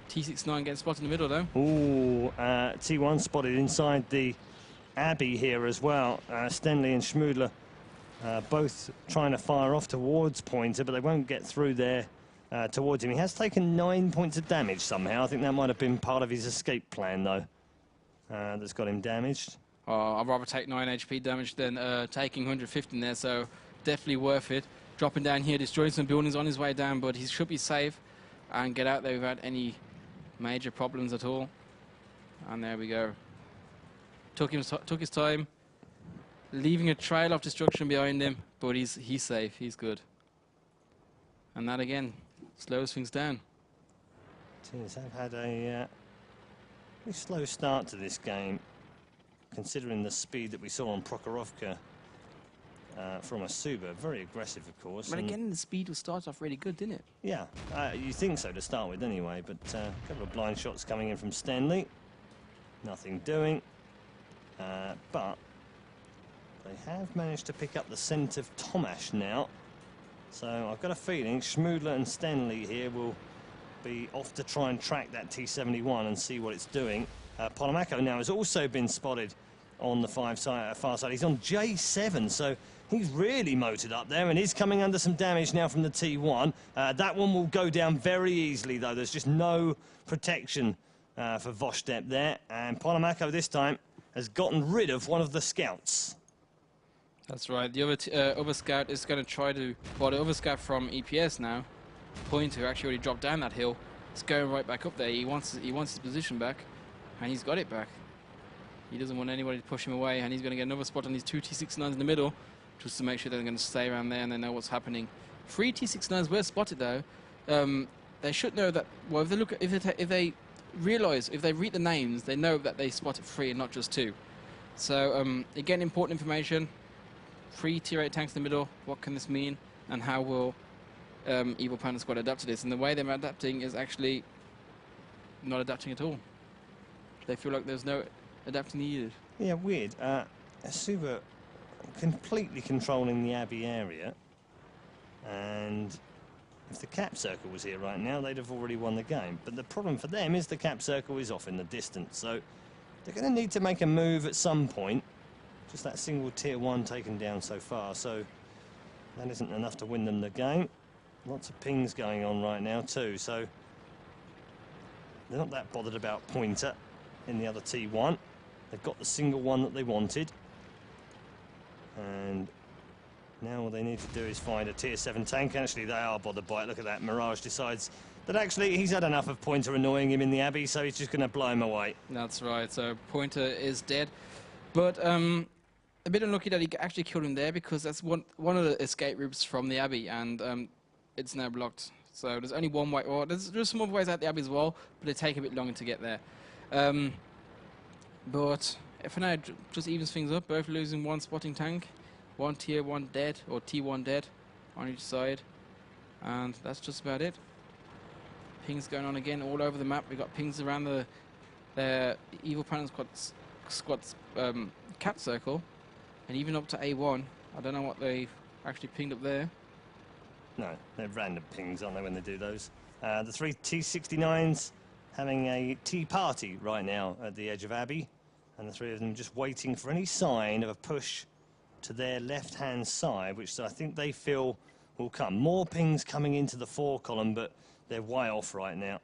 [SPEAKER 2] T-69 getting spotted in the middle, though.
[SPEAKER 1] Ooh, T1 spotted inside the Abbey here as well. Stenley and Schmoodler both trying to fire off towards Pointer, but they won't get through there towards him. He has taken 9 points of damage somehow. I think that might have been part of his escape plan, though, that's got him damaged.
[SPEAKER 2] I'd rather take 9 HP damage than taking 115 there, so definitely worth it. Dropping down here, destroying some buildings on his way down, but he should be safe and get out there without any major problems at all. And there we go. Took his time, leaving a trail of destruction behind him, but he's safe, he's good. And that again slows things down.
[SPEAKER 1] Teams have had a very slow start to this game, considering the speed that we saw on Prokhorovka from eSuba. Very aggressive, of course.
[SPEAKER 2] But again, the speed will start off really good, didn't it?
[SPEAKER 1] Yeah, you think so to start with anyway, but a couple of blind shots coming in from Stenley. Nothing doing, but they have managed to pick up the scent of Tomash now. So I've got a feeling Schmoodler and Stenley here will be off to try and track that T-71 and see what it's doing. Polomako now has also been spotted on the far side. He's on J7, so he's really motored up there and is coming under some damage now from the T1. That one will go down very easily, though. There's just no protection for WoT there. And Polomako this time has gotten rid of one of the scouts.
[SPEAKER 2] That's right. The other scout is going to try to... Well, the other scout from EPS now, Pointer, who actually already dropped down that hill, is going right back up there. He wants his position back, and he's got it back. He doesn't want anybody to push him away, and he's going to get another spot on these 2 T-69s in the middle, just to make sure they're going to stay around there and they know what's happening. 3 T-69s were spotted, though. They should know that... Well, if they realise, if they read the names, they know that they spotted 3 and not just 2. So again, important information. 3 tier 8 tanks in the middle. What can this mean? And how will Evil Panda Squad adapt to this? And the way they're adapting is actually not adapting at all. They feel like there's no adapting needed.
[SPEAKER 1] Yeah, weird. eSuba completely controlling the Abbey area, and if the cap circle was here right now, they'd have already won the game. But the problem for them is the cap circle is off in the distance, so they're going to need to make a move at some point. Just that single tier 1 taken down so far, so that isn't enough to win them the game. Lots of pings going on right now too, so they're not that bothered about Pointer in the other T1. They've got the single one that they wanted, and now all they need to do is find a tier 7 tank. Actually, they are bothered by it. Look at that. Mirage decides that actually he's had enough of Pointer annoying him in the Abbey, so he's just going to blow him away.
[SPEAKER 2] That's right. So Pointer is dead, but a bit unlucky that he actually killed him there, because that's one of the escape routes from the Abbey, and it's now blocked. So there's only one way. Or there's some other ways out the Abbey as well, but they take a bit longer to get there. But for now, just evens things up. Both losing 1 spotting tank, 1 tier 1 dead, or T1 dead on each side, and that's just about it. Pings going on again all over the map. We've got pings around the Evil Panda Squad's cap circle, and even up to A1. I don't know what they've actually pinged up there.
[SPEAKER 1] No, they're random pings, aren't they, when they do those? The 3 T69s having a tea party right now at the edge of Abbey, and the 3 of them just waiting for any sign of a push to their left-hand side, which I think they feel will come. More pings coming into the 4 column, but they're way off right now.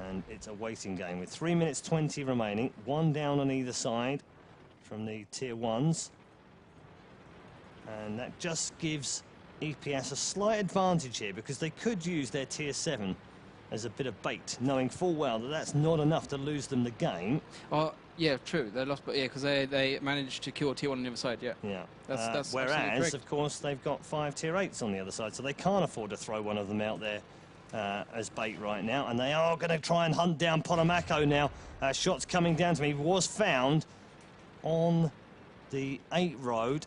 [SPEAKER 1] And it's a waiting game with 3 minutes 20 remaining, 1 down on either side from the tier 1s. And that just gives EPS a slight advantage here, because they could use their tier 7 as a bit of bait, knowing full well that that's not enough to lose them the game.
[SPEAKER 2] Oh, yeah, true. They lost, but yeah, because they managed to kill tier 1 on the other side, yeah.
[SPEAKER 1] Yeah.
[SPEAKER 2] That's
[SPEAKER 1] whereas, of course, they've got 5 tier 8s on the other side, so they can't afford to throw one of them out there as bait right now. And they are going to try and hunt down Potomaco now. Shots coming down to me. He was found on the 8 road.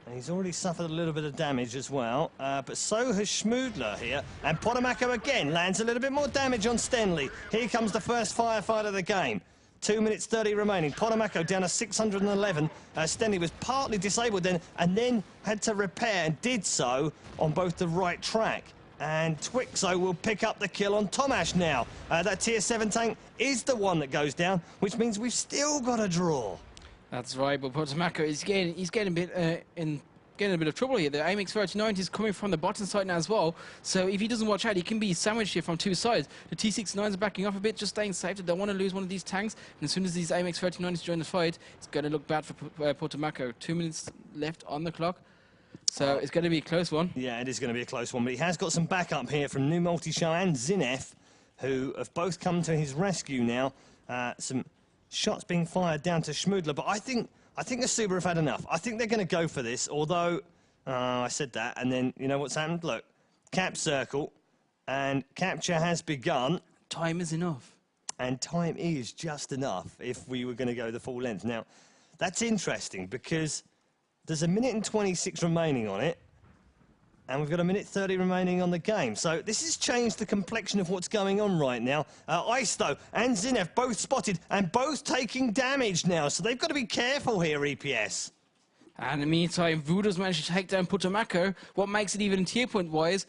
[SPEAKER 1] And he's already suffered a little bit of damage as well, but so has Schmoodler here. And Potomaco again lands a little bit more damage on Stenley. Here comes the first firefight of the game. 2 minutes 30 remaining. Potomaco down to 611. Stenley was partly disabled then, and then had to repair, and did so on both the right track. And Twixo will pick up the kill on Tomash now. That tier 7 tank is the one that goes down, which means we've still got a draw.
[SPEAKER 2] That's right, but Potomaco is getting a bit getting a bit of trouble here. The AMX 39 is coming from the bottom side now as well, so if he doesn't watch out, he can be sandwiched here from 2 sides. The T69s are backing off a bit, just staying safe. They don't want to lose one of these tanks, and as soon as these AMX 39s join the fight, it's going to look bad for Potomaco. 2 minutes left on the clock, so it's going to be a close one. Yeah, it is going to be a close one, but he has got some backup here from New Multi-Show and Zinef, who have both come to his rescue now. Some shots being fired down to Schmoodler, but I think eSuba have had enough. I think they're going to go for this, although I said that, and then you know what's happened? Look, cap circle, and capture has begun. Time is enough.
[SPEAKER 1] And time is just enough if we were going to go the full length. Now, that's interesting because there's 1 minute and 26 remaining on it, and we've got 1 minute 30 remaining on the game. So this has changed the complexion of what's going on right now. Ice, though, and Zinef both spotted and both taking damage now. So they've got to be careful here, EPS.
[SPEAKER 2] And in the meantime, Voodoo's managed to take down Potomaco. What makes it even tier point-wise,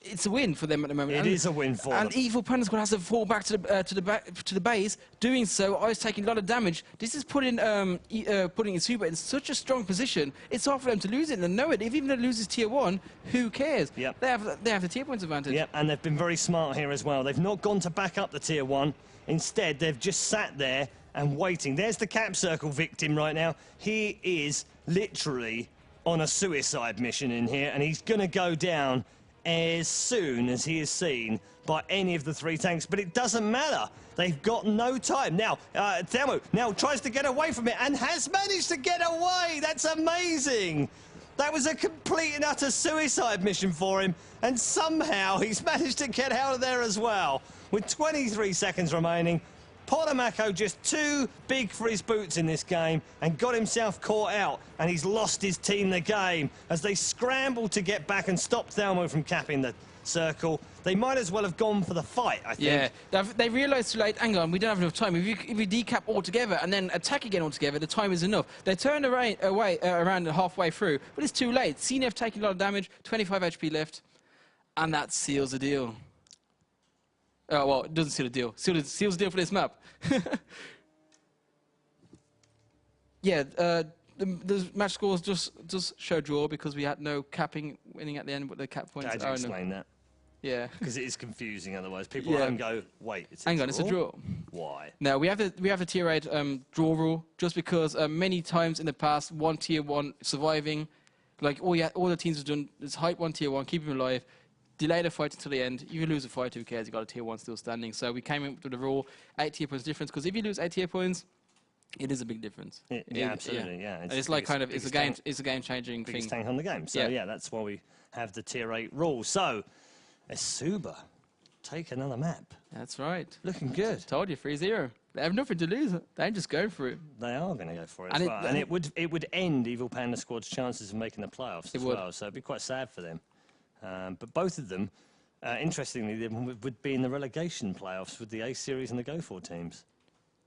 [SPEAKER 2] it's a win for them at the moment.
[SPEAKER 1] It is a win for them.
[SPEAKER 2] And Evil Panda Squad has to fall back to the base. Doing so, Ice taking a lot of damage. This is putting eSuba in such a strong position. It's hard for them to lose it and know it. If even they loses tier 1, who cares?
[SPEAKER 1] Yep.
[SPEAKER 2] They have the tier points advantage.
[SPEAKER 1] Yep, and they've been very smart here as well. They've not gone to back up the tier 1. Instead, they've just sat there and waiting. There's the cap circle victim right now. He is literally on a suicide mission in here, and he's going to go down as soon as he is seen by any of the 3 tanks. But it doesn't matter. They've got no time. Now, Thelmo now tries to get away from it and has managed to get away. That's amazing. That was a complete and utter suicide mission for him, and somehow he's managed to get out of there as well. with 23 seconds remaining. Polamaco just too big for his boots in this game and got himself caught out, and he's lost his team the game as they scramble to get back and stop Thelmo from capping the circle. They might as well have gone for the fight, I think.
[SPEAKER 2] Yeah, they realised too late, hang on, we don't have enough time. If we decap altogether and then attack again altogether, the time is enough. They turned around halfway through, but it's too late. CNF taking a lot of damage, 25 HP left, and that seals the deal. Oh, well, it doesn't seal the deal. Seals the deal for this map. Yeah, the match scores just show draw because we had no capping winning at the end, but the cap points.
[SPEAKER 1] How'd you explain that?
[SPEAKER 2] Yeah.
[SPEAKER 1] Because it is confusing otherwise. People at home go, wait, it's a
[SPEAKER 2] hang
[SPEAKER 1] draw?
[SPEAKER 2] on, it's a draw.
[SPEAKER 1] Why?
[SPEAKER 2] No, we have the tier 8 draw rule just because many times in the past, one tier 1 surviving, like all the teams have done is hype one tier 1, keep him alive, delay the fight until the end. If you lose a fight, who cares? You got a tier 1 still standing. So we came in with the rule 8 tier points difference because if you lose 8 tier points, it is a big difference.
[SPEAKER 1] Yeah, absolutely. Yeah,
[SPEAKER 2] it's like kind of it's a game changing thing.
[SPEAKER 1] Biggest tank on the game. So yeah, that's why we have the tier 8 rule. So eSuba, take another map.
[SPEAKER 2] That's right.
[SPEAKER 1] Looking good.
[SPEAKER 2] Told you, 3-0. They have nothing to lose. They're just going for it.
[SPEAKER 1] They are going to go for it as well. And it would end Evil Panda Squad's chances of making the playoffs as well. So it'd be quite sad for them. But both of them, interestingly, they would be in the relegation playoffs with the A Series and the Go4 teams.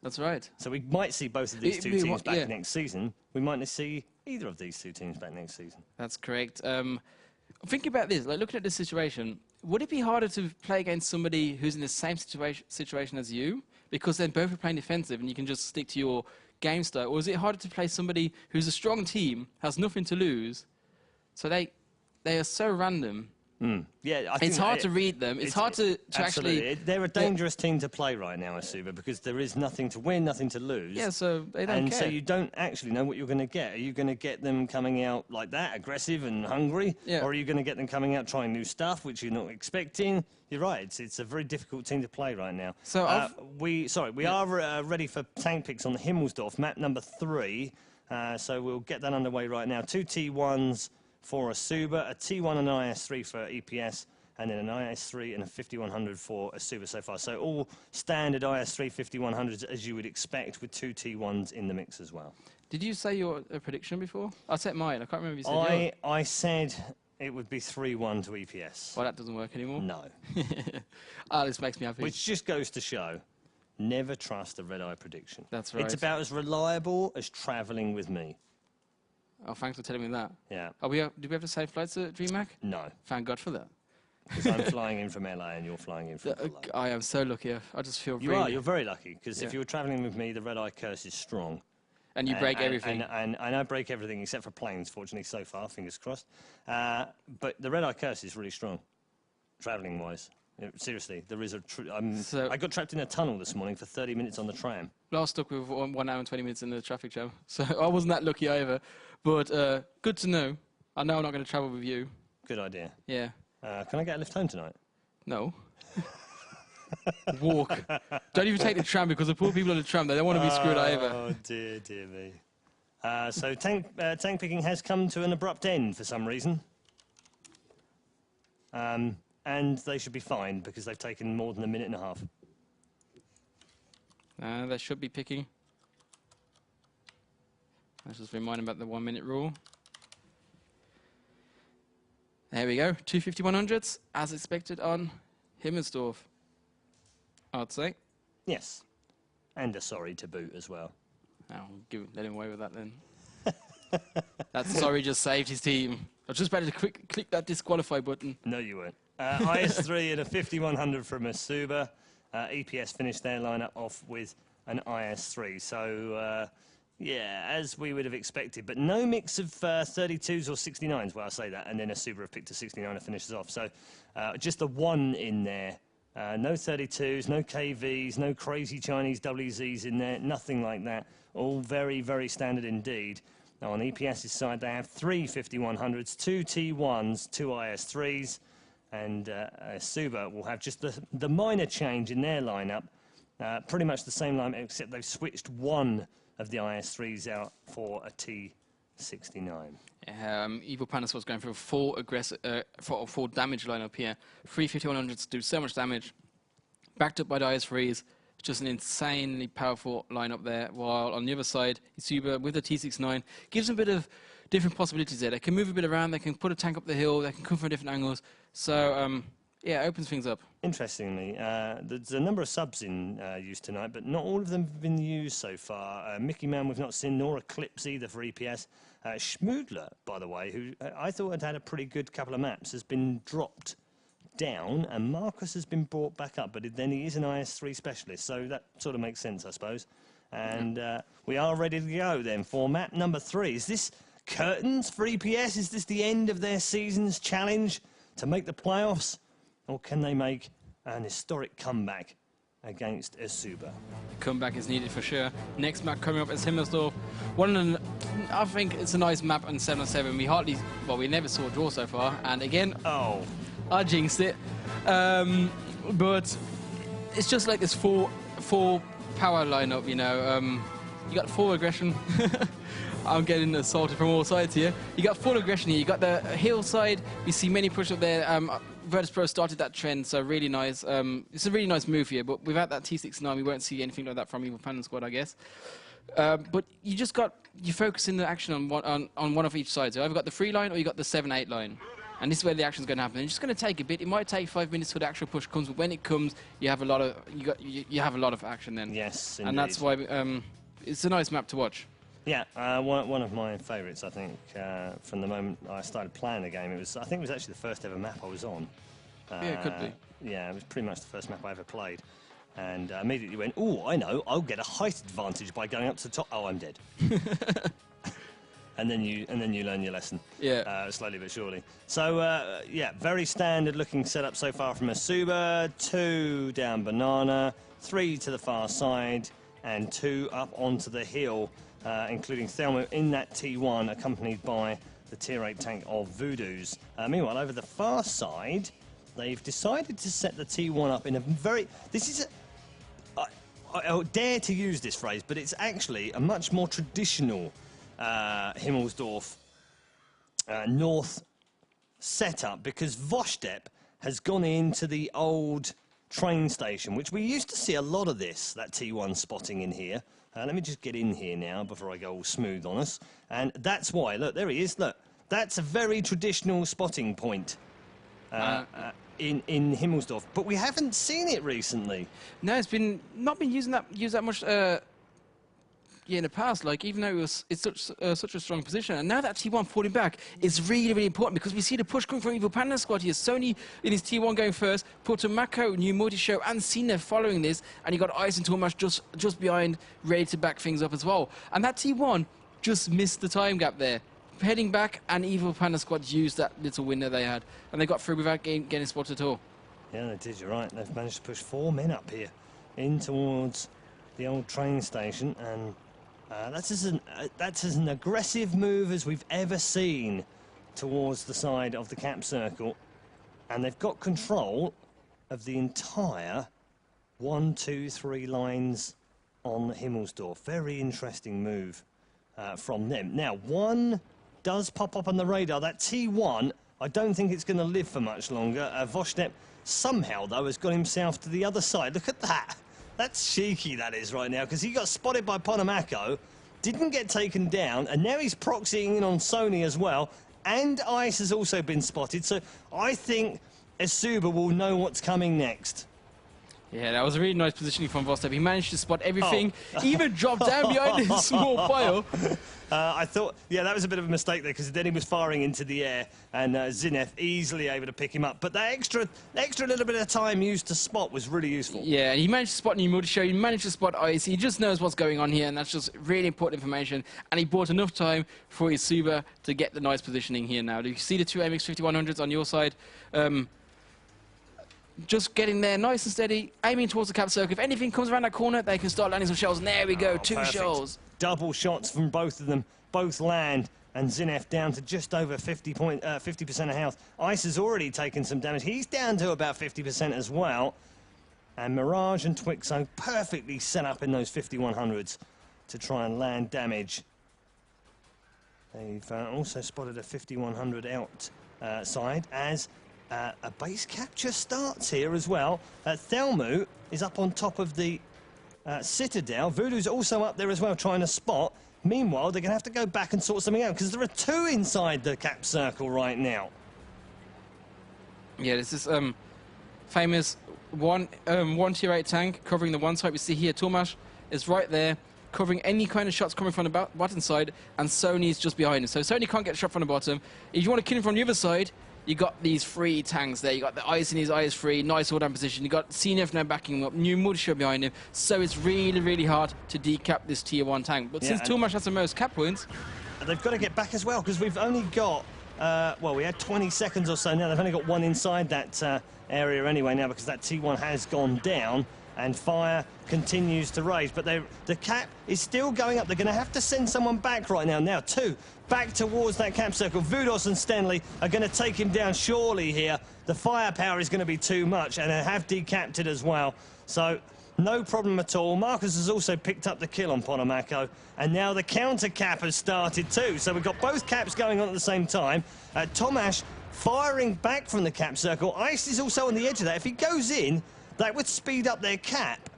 [SPEAKER 2] That's right.
[SPEAKER 1] So we might see both of these two teams back next season. We might not see either of these two teams back next season.
[SPEAKER 2] That's correct. Thinking about this, like looking at this situation, would it be harder to play against somebody who's in the same situation as you? Because then both are playing defensive and you can just stick to your game style. Or is it harder to play somebody who's a strong team, has nothing to lose, so they are so random?
[SPEAKER 1] Yeah, I think
[SPEAKER 2] it's hard to read them. It's hard to actually...
[SPEAKER 1] They're a dangerous team to play right now, eSuba, because there is nothing to win, nothing to lose.
[SPEAKER 2] Yeah, so they don't
[SPEAKER 1] and
[SPEAKER 2] care.
[SPEAKER 1] so you don't actually know what you're going to get. Are you going to get them coming out like that, aggressive and hungry?
[SPEAKER 2] Yeah.
[SPEAKER 1] Or are you going to get them coming out trying new stuff, which you're not expecting? You're right. It's a very difficult team to play right now.
[SPEAKER 2] So
[SPEAKER 1] we are ready for tank picks on the Himmelsdorf, map number 3. So we'll get that underway right now. 2 T1s for eSuba, a T1 and an IS3 for EPS, and then an IS3 and a 5100 for eSuba so far. So all standard IS3 5100s as you would expect, with 2 T1s in the mix as well.
[SPEAKER 2] Did you say your prediction before? I said mine. I can't remember if you said yours.
[SPEAKER 1] I said it would be 3-1 to EPS.
[SPEAKER 2] Well, that doesn't work anymore.
[SPEAKER 1] No.
[SPEAKER 2] This makes me happy.
[SPEAKER 1] Which just goes to show, never trust a red-eye prediction.
[SPEAKER 2] That's right.
[SPEAKER 1] It's about as reliable as travelling with me.
[SPEAKER 2] Oh, thanks for telling me that.
[SPEAKER 1] Yeah.
[SPEAKER 2] Do we have the same flights at DreamHack?
[SPEAKER 1] No.
[SPEAKER 2] Thank God for that.
[SPEAKER 1] Because I'm flying in from LA and you're flying in from LA.
[SPEAKER 2] I am so lucky. I just feel
[SPEAKER 1] You
[SPEAKER 2] really...
[SPEAKER 1] are. You're very lucky, because if you were travelling with me, the red-eye curse is strong.
[SPEAKER 2] And you break everything.
[SPEAKER 1] And I break everything except for planes, fortunately, so far, fingers crossed. But the red-eye curse is really strong, travelling-wise. Seriously, there is a... I got trapped in a tunnel this morning for 30 minutes on the tram.
[SPEAKER 2] Last stuck with 1 hour and 20 minutes in the traffic jam. So I wasn't that lucky either. But good to know. I know I'm not going to travel with you.
[SPEAKER 1] Good idea.
[SPEAKER 2] Yeah.
[SPEAKER 1] Can I get a lift home tonight?
[SPEAKER 2] No. Walk. Don't even take the tram, because the poor people on the tram, they don't want to be screwed either.
[SPEAKER 1] Oh, dear me. So tank picking has come to an abrupt end for some reason. And they should be fine, because they've taken more than a minute and a half.
[SPEAKER 2] They should be picking. Let's just remind them about the 1 minute rule. There we go. 2 5100s, as expected on Himmelsdorf, I'd say.
[SPEAKER 1] Yes. And a sorry to boot as well.
[SPEAKER 2] Let him away with that then. That sorry just saved his team. I was just about to click that disqualify button.
[SPEAKER 1] No, you weren't. IS3 and a 5100 from eSuba. EPS finished their lineup off with an IS3. So, yeah, as we would have expected. But no mix of 32s or 69s. Well, I say that. And then eSuba have picked a 69er finishes off. So just the 1 in there. No 32s, no KVs, no crazy Chinese WZs in there. Nothing like that. All very, very standard indeed. Now, on EPS's side, they have 3 5100s, 2 T1s, 2 IS3s. And eSuba will have just the minor change in their lineup. Pretty much the same lineup, except they've switched 1 of the IS3s out for a T69.
[SPEAKER 2] Evil Panda was going for a full damage lineup here. 3 5100s do so much damage. backed up by the IS-3s. Just an insanely powerful lineup there. While on the other side, eSuba with the T69 gives them a bit of different possibilities there. They can move a bit around, they can put a tank up the hill, they can come from different angles. So, yeah, it opens things up.
[SPEAKER 1] Interestingly, there's a number of subs in use tonight, but not all of them have been used so far. Mickey Man we've not seen, nor Eclipse either for EPS. Schmoodler, by the way, who I thought had a pretty good couple of maps, has been dropped down, and Marcus has been brought back up, but then he is an IS-3 specialist, so that sort of makes sense, I suppose. And we are ready to go then for map number 3. Is this curtains for EPS? Is this the end of their season's challenge to make the playoffs? Or can they make an historic comeback against eSuba?
[SPEAKER 2] Comeback is needed for sure. Next map coming up is Himmelsdorf. I think it's a nice map on 7-on-7. We never saw a draw so far. And again, I jinxed it. But it's just like this four power lineup, you know. You got full aggression. I'm getting assaulted from all sides here. You got full aggression here. You got the hillside. You see many push up there. WoT Pro started that trend, so really nice. It's a really nice move here, but without that T69, we won't see anything like that from Evil Panda squad, I guess. But you focusing the action on one of each side. So either got the 3 line or you got the 7-8 line. And this is where the action's going to happen. It's just going to take a bit. It might take 5 minutes till the actual push comes, but when it comes, you have a lot of action then.
[SPEAKER 1] Yes, indeed.
[SPEAKER 2] And that's why it's a nice map to watch.
[SPEAKER 1] Yeah, one of my favourites, I think, from the moment I started playing the game. I think it was actually the first ever map I was on.
[SPEAKER 2] Yeah, it could be.
[SPEAKER 1] Yeah, it was pretty much the first map I ever played. And immediately went, oh, I know, I'll get a height advantage by going up to the top. Oh, I'm dead. and then you learn your lesson.
[SPEAKER 2] Yeah.
[SPEAKER 1] Slowly but surely. So, yeah, very standard looking setup so far from eSuba. 2 down Banana, 3 to the far side, and 2 up onto the hill. Including Thelma in that T1, accompanied by the Tier 8 tank of Voodoos. Meanwhile, over the far side, they've decided to set the T1 up in a very... This is I dare to use this phrase, but it's actually a much more traditional Himmelsdorf North setup, because WoT has gone into the old train station, which we used to see a lot of this, that T1 spotting in here. Let me just get in here now before I go all smooth on us. And that's why, look, there he is, look. That's a very traditional spotting point in Himmelsdorf. But we haven't seen it recently.
[SPEAKER 2] No, it's not been used that much in the past. Like, even though it's such a strong position, and now that T1 falling back is really, really important, because we see the push coming from Evil Panda squad here. Sony in his T1 going first, Puerto Mako, New Multi-Show, and Cena following this, and you got Ice and Tormash just behind, ready to back things up as well. And that T1 just missed the time gap there. Heading back, and Evil Panda squad used that little window they had, and they got through without getting spotted at all.
[SPEAKER 1] Yeah, they did, you're right. They've managed to push 4 men up here in towards the old train station, and that's as an aggressive move as we've ever seen towards the side of the cap circle. And they've got control of the entire 1, 2, 3 lines on Himmelsdorf. Very interesting move from them. Now, one does pop up on the radar. That T1, I don't think it's going to live for much longer. WoT somehow, though, has got himself to the other side. Look at that. That's cheeky, that is, right now, because he got spotted by Ponamako, didn't get taken down, and now he's proxying in on Sony as well, and Ice has also been spotted, so I think eSuba will know what's coming next.
[SPEAKER 2] Yeah, that was a really nice positioning from WoT. He managed to spot everything, even dropped down behind this small pile.
[SPEAKER 1] I thought, yeah, that was a bit of a mistake there, because then he was firing into the air, and Zinef easily able to pick him up. But that extra little bit of time used to spot was really useful.
[SPEAKER 2] Yeah, and he managed to spot New Multi-Show, he managed to spot Ice, he just knows what's going on here, and that's just really important information. And he bought enough time for eSuba to get the nice positioning here now. Do you see the 2 MX 5100s on your side? Just getting there nice and steady, aiming towards the cap circle. If anything comes around that corner, they can start landing some shells. And there we go, 2
[SPEAKER 1] perfect.
[SPEAKER 2] shells.
[SPEAKER 1] Double shots from both of them, both land, and Zinef down to just over 50% of health. Ice has already taken some damage. He's down to about 50% as well. And Mirage and Twixo perfectly set up in those 5100s to try and land damage. They've also spotted a 5100 outside as a base capture starts here as well. Thelmu is up on top of the Citadel. Voodoo's also up there as well, trying to spot. Meanwhile, they're going to have to go back and sort something out, because there are two inside the cap circle right now.
[SPEAKER 2] Yeah, this is famous one tier 8 tank covering the one side. We see here Tomasz is right there, covering any kind of shots coming from the bottom side, and Sony's just behind him. So Sony can't get a shot from the bottom. If you want to kill him from the other side, you got these three tanks there. You got the ice in his eyes free, nice all down position. You got CNF now backing him up, new Mudshot behind him. So it's really, really hard to decap this tier 1 tank. But since Tomasz has the most cap points,
[SPEAKER 1] they've got to get back as well, because we've only got, well, we had 20 seconds or so now. They've only got one inside that area anyway now, because that T1 has gone down. And fire continues to rage, but the cap is still going up. They're going to have to send someone back right now. Now, two back towards that cap circle. Vudos and Stenley are going to take him down surely here. The firepower is going to be too much, and they have decapped it as well. So no problem at all. Marcus has also picked up the kill on Ponomaco, and now the counter cap has started too. So we've got both caps going on at the same time. Tomasz firing back from the cap circle. Ice is also on the edge of that. If he goes in, that would speed up their cap,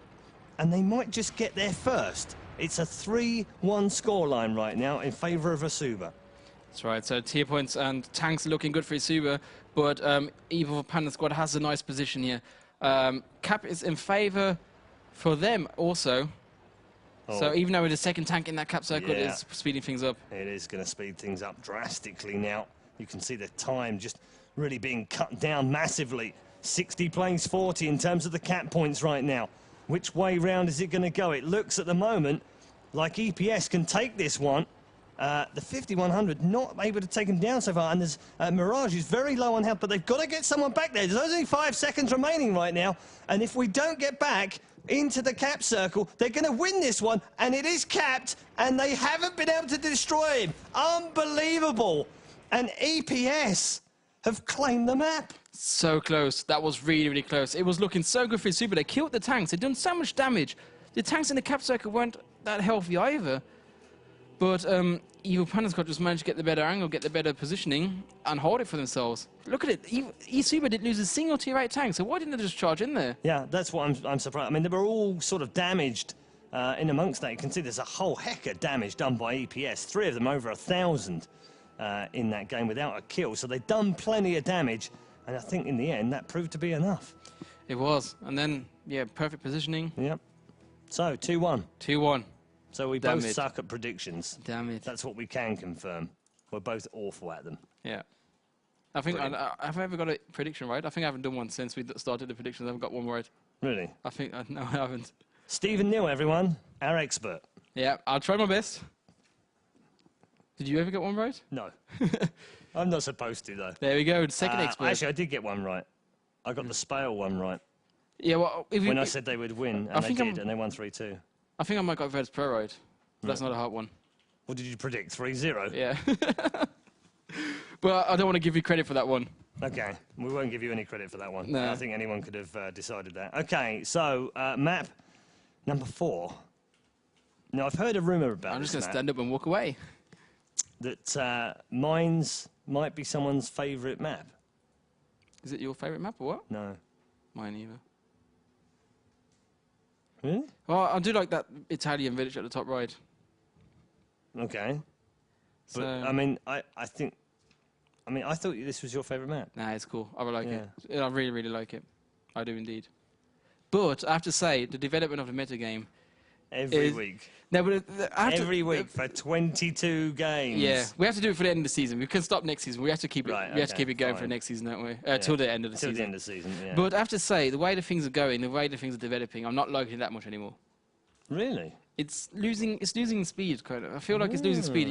[SPEAKER 1] and they might just get there first. It's a 3-1 scoreline right now in favour of eSuba.
[SPEAKER 2] That's right, so tier points and tanks are looking good for eSuba, but Evil Panda squad has a nice position here. Cap is in favour for them also. Oh. So even though with the second tank in that cap circle, it is speeding things up.
[SPEAKER 1] It is going to speed things up drastically now. You can see the time just really being cut down massively. 60 plays 40 in terms of the cap points right now. Which way round is it going to go? It looks at the moment like EPS can take this one. The 5100 not able to take him down so far, and there's Mirage is very low on health, but they've got to get someone back there. There's only 5 seconds remaining right now, and if we don't get back into the cap circle, they're going to win this one, and it is capped, and they haven't been able to destroy him. Unbelievable. And EPS have claimed the map.
[SPEAKER 2] So close. That was really, really close. It was looking so good for eSuba. They killed the tanks. They'd done so much damage. The tanks in the cap circle weren't that healthy either. But Evil Panda's got just managed to get the better angle, get the better positioning, and hold it for themselves. Look at it. eSuba didn't lose a single tier 8 tank, so why didn't they just charge in there?
[SPEAKER 1] Yeah, that's what I'm surprised. I mean, they were all sort of damaged in amongst that. You can see there's a whole heck of damage done by EPS. 3 of them over 1,000 in that game without a kill. So they've done plenty of damage. And I think in the end, that proved to be enough.
[SPEAKER 2] It was. And then, yeah, perfect positioning.
[SPEAKER 1] Yep. So, 2-1.
[SPEAKER 2] 2-1.
[SPEAKER 1] So we both suck at predictions.
[SPEAKER 2] Damn it.
[SPEAKER 1] That's what we can confirm. We're both awful at them.
[SPEAKER 2] Yeah. I think, have I ever got a prediction right? I think I haven't done one since we started the predictions. I haven't got one right.
[SPEAKER 1] Really?
[SPEAKER 2] I think, no, I haven't.
[SPEAKER 1] Stephen Neal, everyone, our expert.
[SPEAKER 2] Yeah, I'll try my best. Did you ever get one right?
[SPEAKER 1] No. I'm not supposed to, though.
[SPEAKER 2] There we go, second expert.
[SPEAKER 1] Actually, I did get one right. I got the Spale one right.
[SPEAKER 2] Yeah, well...
[SPEAKER 1] When I said they would win, and they did, and they won 3-2.
[SPEAKER 2] I think I might got Verds Pro right, but that's not a hard one.
[SPEAKER 1] What did you predict, 3-0?
[SPEAKER 2] Yeah. But I don't want to give you credit for that one.
[SPEAKER 1] Okay, we won't give you any credit for that one.
[SPEAKER 2] No.
[SPEAKER 1] I think anyone could have decided that. Okay, so map number 4. Now, I've heard a rumour about
[SPEAKER 2] I'm just
[SPEAKER 1] going
[SPEAKER 2] to stand up and walk away.
[SPEAKER 1] That Mines might be someone's favourite map.
[SPEAKER 2] Is it your favourite map or what?
[SPEAKER 1] No.
[SPEAKER 2] Mine either.
[SPEAKER 1] Really?
[SPEAKER 2] Well, I do like that Italian village at the top right.
[SPEAKER 1] Okay.
[SPEAKER 2] So,
[SPEAKER 1] but, I mean, I thought this was your favourite map.
[SPEAKER 2] Nah, it's cool. I like it. I really, really like it. I do indeed. But I have to say, the development of the metagame
[SPEAKER 1] Every week.
[SPEAKER 2] No, but
[SPEAKER 1] every week for 22 games.
[SPEAKER 2] Yeah, we have to do it for the end of the season. We can stop next season. We have to keep it.
[SPEAKER 1] Right,
[SPEAKER 2] we have to keep it going for next season, don't we? Till the end of the season.
[SPEAKER 1] Till the end of the season. Yeah.
[SPEAKER 2] But I have to say, the way the things are going, the way the things are developing, I'm not liking it that much anymore.
[SPEAKER 1] Really?
[SPEAKER 2] It's losing speed, kind of. I feel like it's losing speed.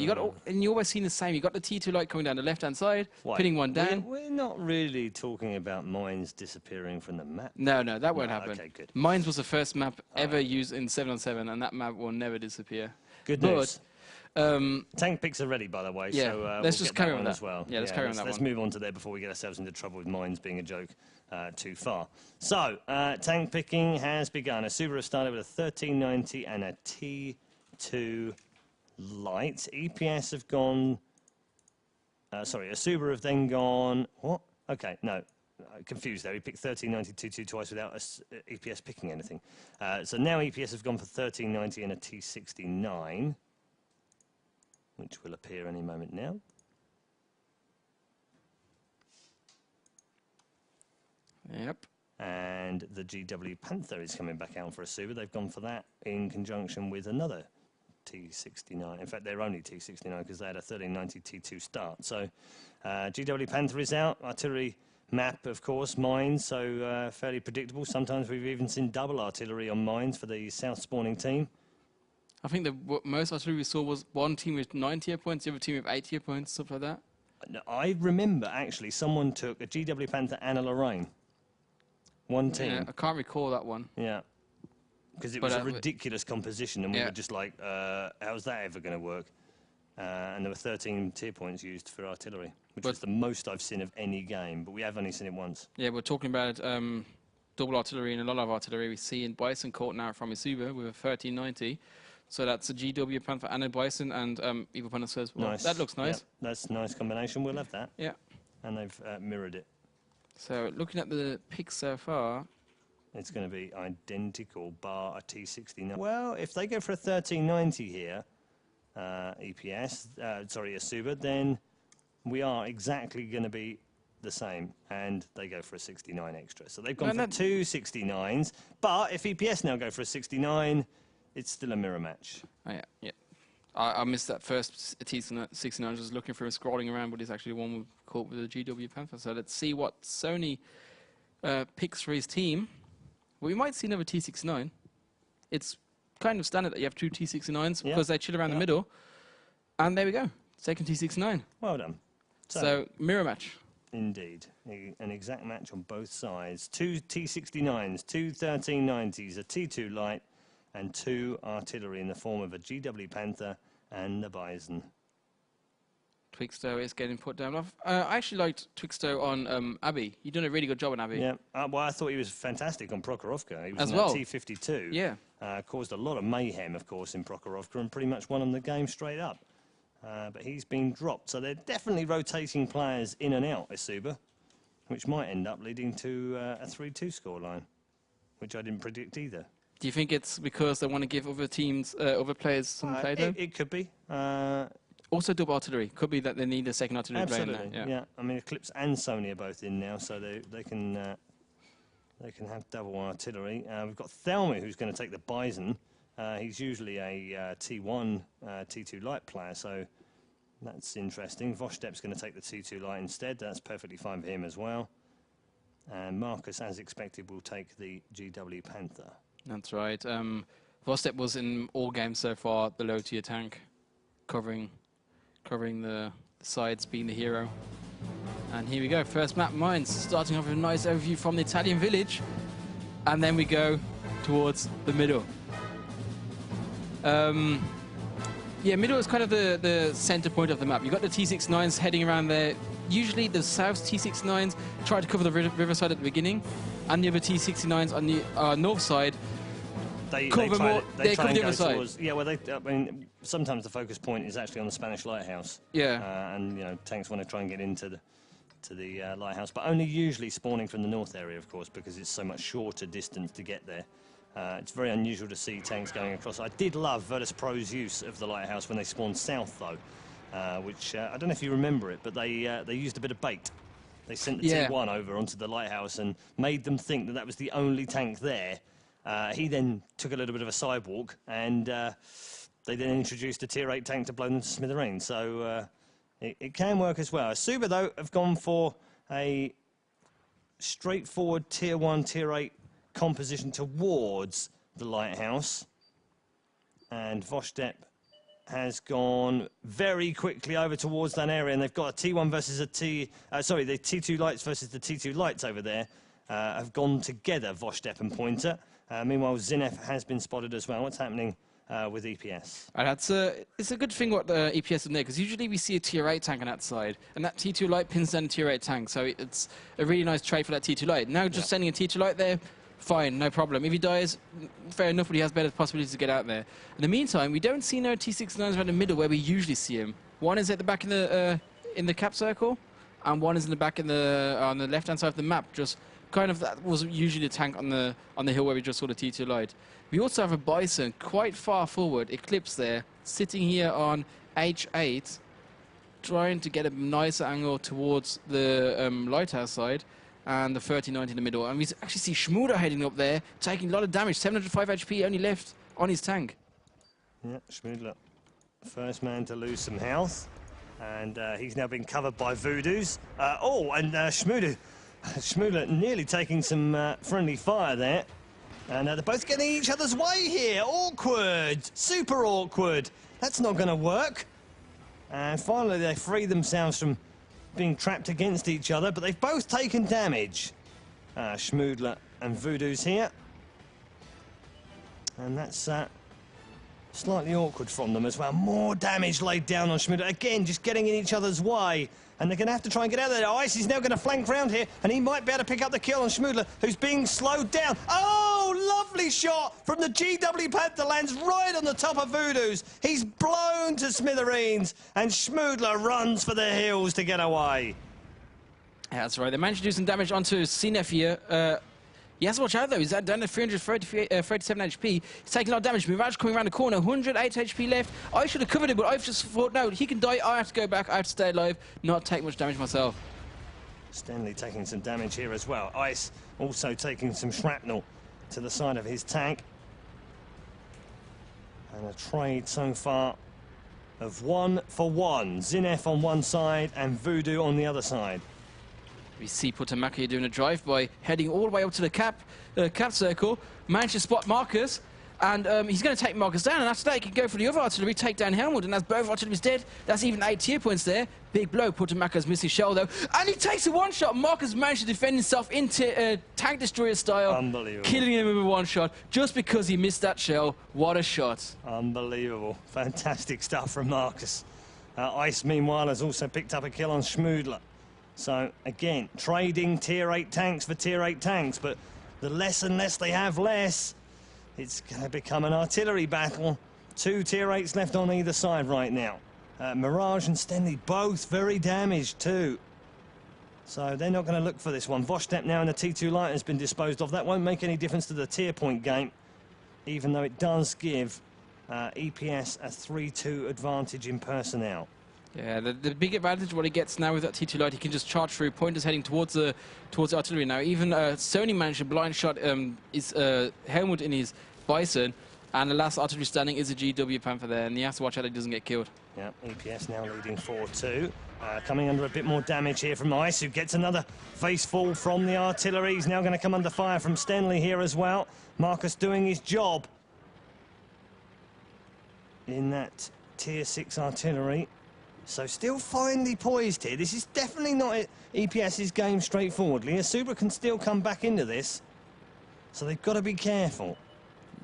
[SPEAKER 2] And you always see the same. You got the T2 light coming down the left-hand side, pinning one down.
[SPEAKER 1] We're not really talking about mines disappearing from the map.
[SPEAKER 2] No, that won't happen.
[SPEAKER 1] Okay, good.
[SPEAKER 2] Mines was the first map ever used in 7-on-7, and that map will never disappear.
[SPEAKER 1] Good news. Tank picks are ready, by the way.
[SPEAKER 2] Yeah,
[SPEAKER 1] so
[SPEAKER 2] let's just carry on
[SPEAKER 1] as well.
[SPEAKER 2] Yeah, let's carry on that one.
[SPEAKER 1] Let's move on to there before we get ourselves into trouble with mines being a joke too far. So, tank picking has begun. eSuba has started with a 1390 and a T2 light. EPS have gone... eSuba have then gone... What? Okay, no. confused there. He picked 1390 twice without EPS picking anything. So now EPS have gone for 1390 and a T69, which will appear any moment now.
[SPEAKER 2] Yep.
[SPEAKER 1] And the GW Panther is coming back out for a eSuba. They've gone for that in conjunction with another T69. In fact, they're only T69 because they had a 1390 T2 start. So GW Panther is out. Artillery map, of course, mines, so fairly predictable. Sometimes we've even seen double artillery on mines for the south spawning team.
[SPEAKER 2] I think what most artillery we saw was one team with 90 points, the other team with 80 points, stuff like that.
[SPEAKER 1] I remember, actually, someone took a GW Panther and a Lorraine. One team.
[SPEAKER 2] Yeah, I can't recall that one.
[SPEAKER 1] Yeah. Because it was a ridiculous composition, and we were just like, how's that ever going to work? And there were 13 tier points used for artillery, which was the most I've seen of any game, but we have only seen it once. Yeah,
[SPEAKER 2] we're talking about double artillery and a lot of artillery we see in Bison Court now from eSuba with a 1390. So that's a GW Panther and a Bison, and Evil Panda says, well, nice. That looks nice.
[SPEAKER 1] Yep, that's a nice combination. We'll have that.
[SPEAKER 2] Yeah.
[SPEAKER 1] And they've mirrored it.
[SPEAKER 2] So looking at the picks so far,
[SPEAKER 1] it's going to be identical, bar a T69. Well, if they go for a 1390 here, eSuba, then we are exactly going to be the same, and they go for a 69 extra. So they've gone for two 69s, but if EPS now go for a 69, it's still a mirror match.
[SPEAKER 2] Oh, yeah, yeah. I missed that first T69. I was just looking for him scrolling around, but it's actually one we caught with the GW Panther. So let's see what Sony picks for his team. Well, we might see another T69. It's kind of standard that you have two T69s because they chill around the middle. And there we go. Second T69.
[SPEAKER 1] Well done.
[SPEAKER 2] So mirror match.
[SPEAKER 1] Indeed. An exact match on both sides. Two T69s, two 1390s, a T2 light, and two artillery in the form of a GW Panther and the Bison.
[SPEAKER 2] Twixto is getting put down. I actually liked Twixto on Abbey. You've done a really good job on Abbey.
[SPEAKER 1] Yeah, well, I thought he was fantastic on Prokhorovka. He was
[SPEAKER 2] as
[SPEAKER 1] in
[SPEAKER 2] well.
[SPEAKER 1] T52.
[SPEAKER 2] Yeah.
[SPEAKER 1] Caused a lot of mayhem, of course, in Prokhorovka and pretty much won him the game straight up. But he's been dropped. So they're definitely rotating players in and out, eSuba, which might end up leading to a 3-2 scoreline, which I didn't predict either.
[SPEAKER 2] Do you think it's because they want to give other teams, other players some play time?
[SPEAKER 1] It could be.
[SPEAKER 2] Also double artillery. Could be that they need a second artillery player now.
[SPEAKER 1] Yeah. I mean, Eclipse and Sony are both in now, so they can have double artillery. We've got Thelma, who's going to take the Bison. He's usually a T1, T2 light player, so that's interesting. Vostep's going to take the T2 light instead. That's perfectly fine for him as well. And Marcus, as expected, will take the GW Panther.
[SPEAKER 2] That's right. Vostep was in all games so far the low tier tank, covering the sides, being the hero. And here we go, first map mines, starting off with a nice overview from the Italian village, and then we go towards the middle. Yeah, middle is kind of the center point of the map. You've got the T69s heading around there. Usually the south T69s try to cover the riverside at the beginning, and the other T69s on the north side
[SPEAKER 1] They
[SPEAKER 2] cover the other side.
[SPEAKER 1] Yeah, well, I mean, sometimes the focus point is actually on the Spanish lighthouse.
[SPEAKER 2] Yeah.
[SPEAKER 1] And, you know, tanks want to try and get into the lighthouse, but only usually spawning from the north area, of course, because it's so much shorter distance to get there. It's very unusual to see tanks going across. I did love WoT Pro's use of the lighthouse when they spawned south, though, which I don't know if you remember it, but they used a bit of bait. They sent the T1 over onto the lighthouse and made them think that that was the only tank there. He then took a little bit of a sidewalk, and they then introduced a tier 8 tank to blow them to smithereens. So it can work as well. eSuba, though, have gone for a straightforward tier 1, tier 8 composition towards the lighthouse. And Vostep has gone very quickly over towards that area, and they've got a T1 versus a the T2 lights versus the T2 lights over there have gone together, Vostep and Pointer. Meanwhile, Zinef has been spotted as well. What's happening with EPS?
[SPEAKER 2] It's a good thing what the EPS in there, because usually we see a tier 8 tank on that side, and that T2 light pins down a tier 8 tank, so it's a really nice trade for that T2 light. Now just sending a T2 light there, fine, no problem. If he dies, fair enough, but he has better possibilities to get out there. In the meantime, we don't see no T69s around the middle where we usually see him. One is at the back in the cap circle, and one is in the back on the left-hand side of the map. Just kind of that was usually the tank on the hill where we just saw the T2 light. We also have a Bison quite far forward, Eclipse there, sitting here on H8, trying to get a nicer angle towards the lighthouse side, and the 3090 in the middle. And we actually see Schmuder heading up there, taking a lot of damage. 705 HP only left on his tank.
[SPEAKER 1] Yeah, Schmudler, first man to lose some health, and he's now been covered by Voodoos. Schmuder nearly taking some friendly fire there. And they're both getting each other's way here. Awkward, super awkward. That's not going to work. And finally they free themselves from being trapped against each other, but they've both taken damage. Schmudler and Voodoo's here. And that's slightly awkward from them as well. More damage laid down on Schmudler. Again, just getting in each other's way. And they're going to have to try and get out of there. Ice is now going to flank round here, and he might be able to pick up the kill on Schmudler, who's being slowed down. Oh, lovely shot from the GW Panther, lands right on the top of Voodoo's. He's blown to smithereens, and Schmudler runs for the hills to get away.
[SPEAKER 2] Yeah, that's right. They managed to do some damage onto CNF here. He has to watch out, though. He's down to 337 HP. He's taking a lot of damage. Mirage coming around the corner. 108 HP left. I should have covered it, but I've just thought, no, he can die. I have to go back. I have to stay alive, not take much damage myself.
[SPEAKER 1] Stanley taking some damage here as well. Ice also taking some shrapnel to the side of his tank. And a trade so far of 1 for 1. Zinef on one side and Voodoo on the other side.
[SPEAKER 2] We see Putamaki doing a drive-by, heading all the way up to the cap circle, managed to spot Marcus, and he's going to take Marcus down, and after that he can go for the other artillery, take down Helmut, and as both artillery's dead, that's even 8 tier points there. Big blow, Putamaka's missing shell though, and he takes a one-shot. Marcus managed to defend himself into tank destroyer style,
[SPEAKER 1] unbelievable,
[SPEAKER 2] killing him with a one-shot, just because he missed that shell. What a shot.
[SPEAKER 1] Unbelievable. Fantastic stuff from Marcus. Ice, meanwhile, has also picked up a kill on Schmudler. So, again, trading tier 8 tanks for tier 8 tanks, but the less and less they have less, it's going to become an artillery battle. 2 tier 8s left on either side right now. Mirage and Stenley both very damaged too. So they're not going to look for this one. Vostep now in the T2 light has been disposed of. That won't make any difference to the tier point game, even though it does give EPS a 3-2 advantage in personnel.
[SPEAKER 2] Yeah, the big advantage what he gets now with that T2 light, he can just charge through. Pointers heading towards the artillery now. Even Sony managed a blind shot is Helmut in his Bison, and the last artillery standing is a GW Panther there, and he has to watch out that he doesn't get killed.
[SPEAKER 1] Yeah, EPS now leading 4-2. Coming under a bit more damage here from Ice, who gets another face fall from the artillery. He's now going to come under fire from Stenley here as well. Marcus doing his job in that tier 6 artillery. So still finely poised here. This is definitely not EPS's game straightforwardly. eSuba can still come back into this, so they've got to be careful.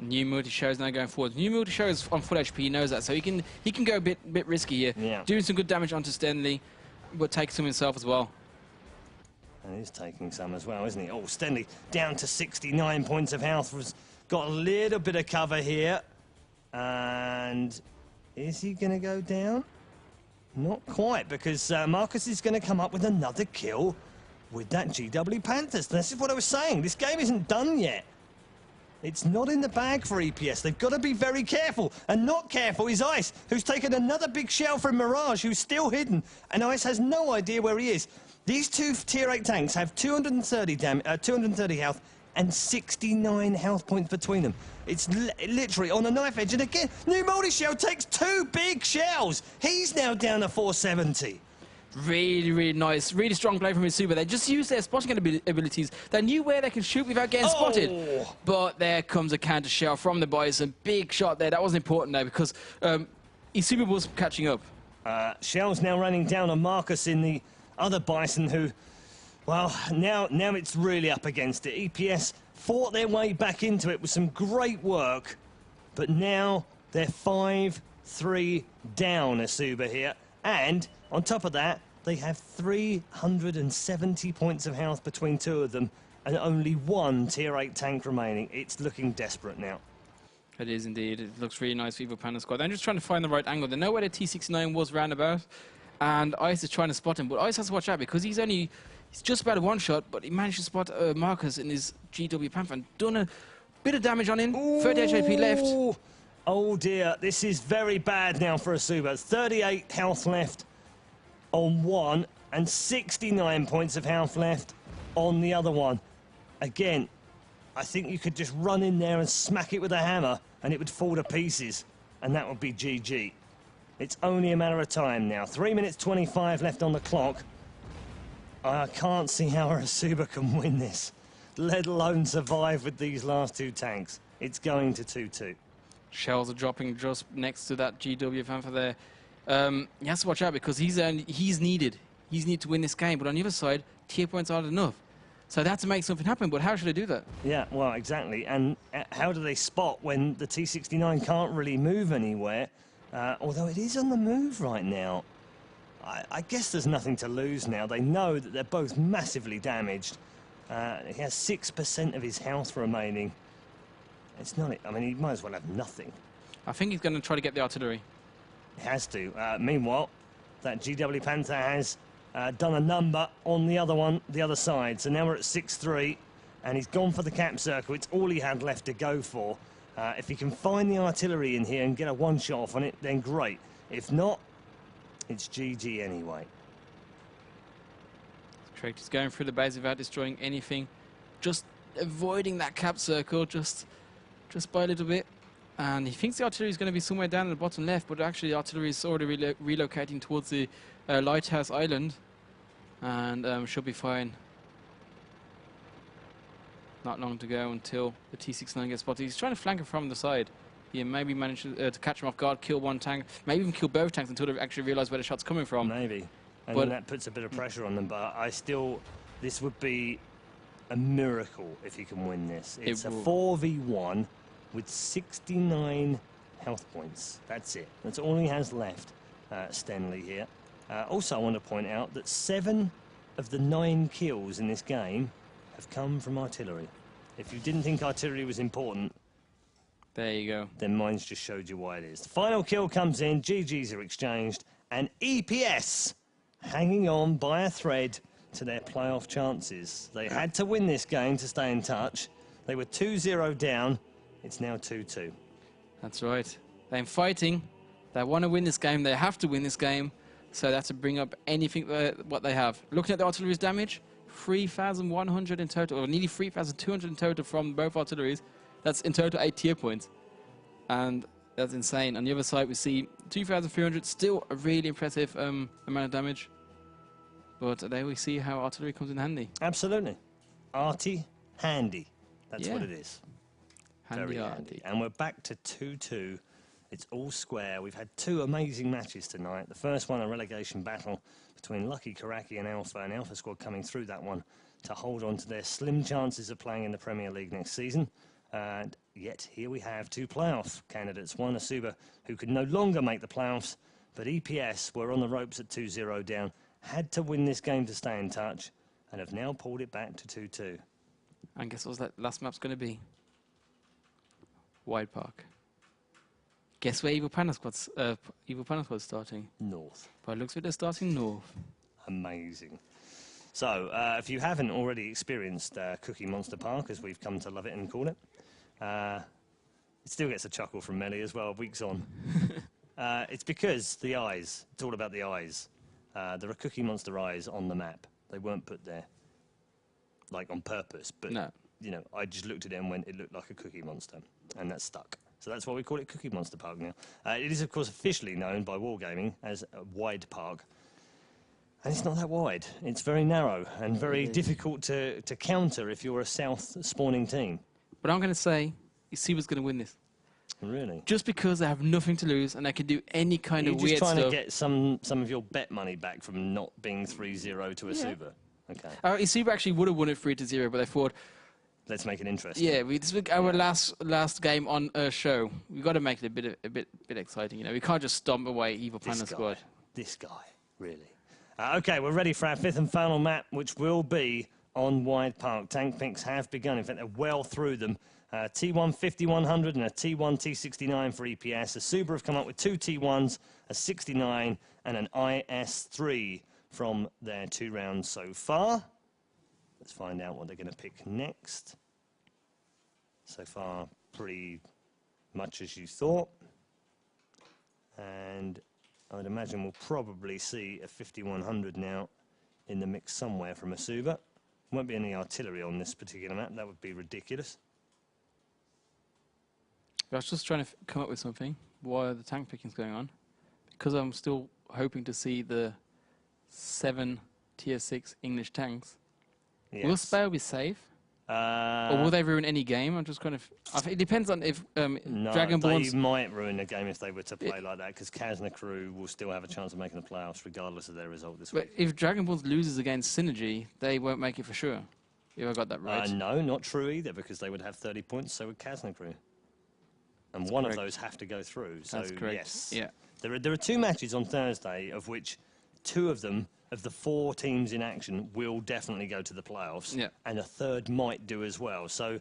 [SPEAKER 2] New multi-show is now going forward. New multi-show is on full HP, he knows that, so he can go a bit risky here.
[SPEAKER 1] Yeah.
[SPEAKER 2] Doing some good damage onto Stenley, but takes some himself as well.
[SPEAKER 1] And he's taking some as well, isn't he? Oh, Stenley down to 69 points of health. Got a little bit of cover here. And is he going to go down? Not quite, because Marcus is going to come up with another kill with that GW Panthers. This is what I was saying. This game isn't done yet. It's not in the bag for EPS. They've got to be very careful. And not careful is Ice, who's taken another big shell from Mirage, who's still hidden. And Ice has no idea where he is. These 2 tier 8 tanks have 230 health and 69 health points between them. It's literally on a knife edge. And again, New Moldy Shell takes 2 big shells. He's now down to 470.
[SPEAKER 2] Really, really nice. Really strong play from eSuba. They just used their spotting abilities. They knew where they can shoot without getting spotted. But there comes a counter shell from the Bison. Big shot there. That wasn't important though, because eSuba was catching up.
[SPEAKER 1] Shells now running down on Marcus in the other Bison, who, well, now it's really up against it. EPS fought their way back into it with some great work, but now they're 5-3 down, eSuba here. And on top of that, they have 370 points of health between 2 of them, and only 1 tier 8 tank remaining. It's looking desperate now.
[SPEAKER 2] It is indeed. It looks really nice for Evil Panda squad. They're just trying to find the right angle. They know where the T69 was roundabout, and Ice is trying to spot him, but Ice has to watch out because he's just about a one-shot, but he managed to spot Marcus in his GW Panther and done a bit of damage on him.
[SPEAKER 1] Ooh.
[SPEAKER 2] 30 HP left.
[SPEAKER 1] Oh dear, this is very bad now for eSuba. 38 health left on one and 69 points of health left on the other one. Again, I think you could just run in there and smack it with a hammer and it would fall to pieces, and that would be GG. It's only a matter of time now. 3 minutes 25 left on the clock. I can't see how eSuba can win this, let alone survive with these last two tanks. It's going to 2-2.
[SPEAKER 2] Shells are dropping just next to that GW Panther there. He has to watch out because he's needed. He's needed to win this game, but on the other side, tier points aren't enough. So they have to make something happen, but how should they do that? Yeah,
[SPEAKER 1] well, exactly. And how do they spot when the T69 can't really move anywhere? Although it is on the move right now. I guess there's nothing to lose now. They know that they're both massively damaged. He has 6% of his health remaining. It's not... I mean, he might as well have nothing.
[SPEAKER 2] I think he's going to try to get the artillery.
[SPEAKER 1] He has to. Meanwhile, that GW Panther has done a number on the other one, the other side. So now we're at 6-3, and he's gone for the cap circle. It's all he had left to go for. If he can find the artillery in here and get a one-shot off on it, then great. If not, it's GG anyway.
[SPEAKER 2] Correct. He's going through the base without destroying anything. Just avoiding that cap circle, just by a little bit. And he thinks the artillery is going to be somewhere down at the bottom left, but actually the artillery is already relocating towards the lighthouse island, and should be fine. Not long to go until the T69 gets spotted. He's trying to flank him from the side. He maybe managed to catch him off guard, kill one tank, maybe even kill both tanks until they actually realise where the shot's coming from.
[SPEAKER 1] Maybe. And then that puts a bit of pressure on them, but this would be a miracle if he can win this. It's a 4v1 with 69 health points. That's it. That's all he has left, Stenley here. Also, I want to point out that 7 of the 9 kills in this game have come from artillery. If you didn't think artillery was important,
[SPEAKER 2] there you go.
[SPEAKER 1] Then mine's just showed you why it is. The final kill comes in, GGs are exchanged, and EPS hanging on by a thread to their playoff chances. They had to win this game to stay in touch. They were 2-0 down. It's now 2-2.
[SPEAKER 2] That's right. They're fighting. They want to win this game. They have to win this game. So they have to bring up anything what they have. Looking at the artillery's damage, 3,100 in total, or nearly 3,200 in total from both artilleries. That's in total 8 tier points. And that's insane. On the other side, we see 2,300, still a really impressive amount of damage. But there we see how artillery comes in handy.
[SPEAKER 1] Absolutely. Arty, handy. That's what it is.
[SPEAKER 2] Handy.
[SPEAKER 1] And we're back to 2-2. It's all square. We've had 2 amazing matches tonight. The first one, a relegation battle between Lucky Karaki and Alpha Squad coming through that one to hold on to their slim chances of playing in the Premier League next season. And yet here we have 2 playoff candidates. One, eSuba, who could no longer make the playoffs, but EPS were on the ropes at 2-0 down, had to win this game to stay in touch, and have now pulled it back to 2-2.
[SPEAKER 2] And guess what that last map's going to be? Wide Park. Guess where Evil Panda Squad's starting?
[SPEAKER 1] North.
[SPEAKER 2] By the looks of it, they're starting north.
[SPEAKER 1] Amazing. So, if you haven't already experienced Cookie Monster Park, as we've come to love it and call it, it still gets a chuckle from Melly as well, weeks on. It's because the eyes, it's all about the eyes. There are Cookie Monster eyes on the map. They weren't put there, like, on purpose, but, you know, I just looked at it and went, it looked like a Cookie Monster, and that stuck. So that's why we call it Cookie Monster Park now. It is, of course, officially known by Wargaming as a Wide Park. And it's not that wide. It's very narrow and very difficult to counter if you're a south spawning team.
[SPEAKER 2] But I'm going to say, eSuba's going to win this.
[SPEAKER 1] Really?
[SPEAKER 2] Just because they have nothing to lose and they can do any kind of weird stuff.
[SPEAKER 1] You're just trying to get some of your bet money back from not being 3-0 to eSuba. Okay.
[SPEAKER 2] eSuba actually would have won it 3-0, but they thought,
[SPEAKER 1] let's make it interesting.
[SPEAKER 2] Yeah, this is our last game on a show. We've got to make it a bit exciting. You know, we can't just stomp away Evil Panda Squad.
[SPEAKER 1] This guy, really. Okay, we're ready for our 5th and final map, which will be on Wide Park. Tank picks have begun. In fact, they're well through them. T1 5100 and a T1 T69 for EPS. eSuba have come up with 2 T1s, a 69 and an IS3 from their 2 rounds so far. Let's find out what they're going to pick next. So far, pretty much as you thought. And I would imagine we'll probably see a 5100 now in the mix somewhere from eSuba. Won't be any artillery on this particular map. That would be ridiculous.
[SPEAKER 2] I was just trying to come up with something while the tank picking's going on, because I'm still hoping to see the 7 tier 6 English tanks.
[SPEAKER 1] Yes.
[SPEAKER 2] Will Spale be safe? Or will they ruin any game? I'm just kind of... it depends on if
[SPEAKER 1] No,
[SPEAKER 2] Dragonborn's...
[SPEAKER 1] they might ruin the game if they were to play like that, because Kazna Crew will still have a chance of making the playoffs regardless of their result this week.
[SPEAKER 2] But if Dragonborns loses against Synergy, they won't make it for sure. If I got that right.
[SPEAKER 1] No, not true either, because they would have 30 points, so would Kazna Crew. And
[SPEAKER 2] That's
[SPEAKER 1] one
[SPEAKER 2] correct.
[SPEAKER 1] of those have to go through. So,
[SPEAKER 2] That's correct.
[SPEAKER 1] yes.
[SPEAKER 2] Yeah.
[SPEAKER 1] There are 2 matches on Thursday, of which 2 of them, of the 4 teams in action, will definitely go to the playoffs.
[SPEAKER 2] Yeah.
[SPEAKER 1] And a third might do as well. So,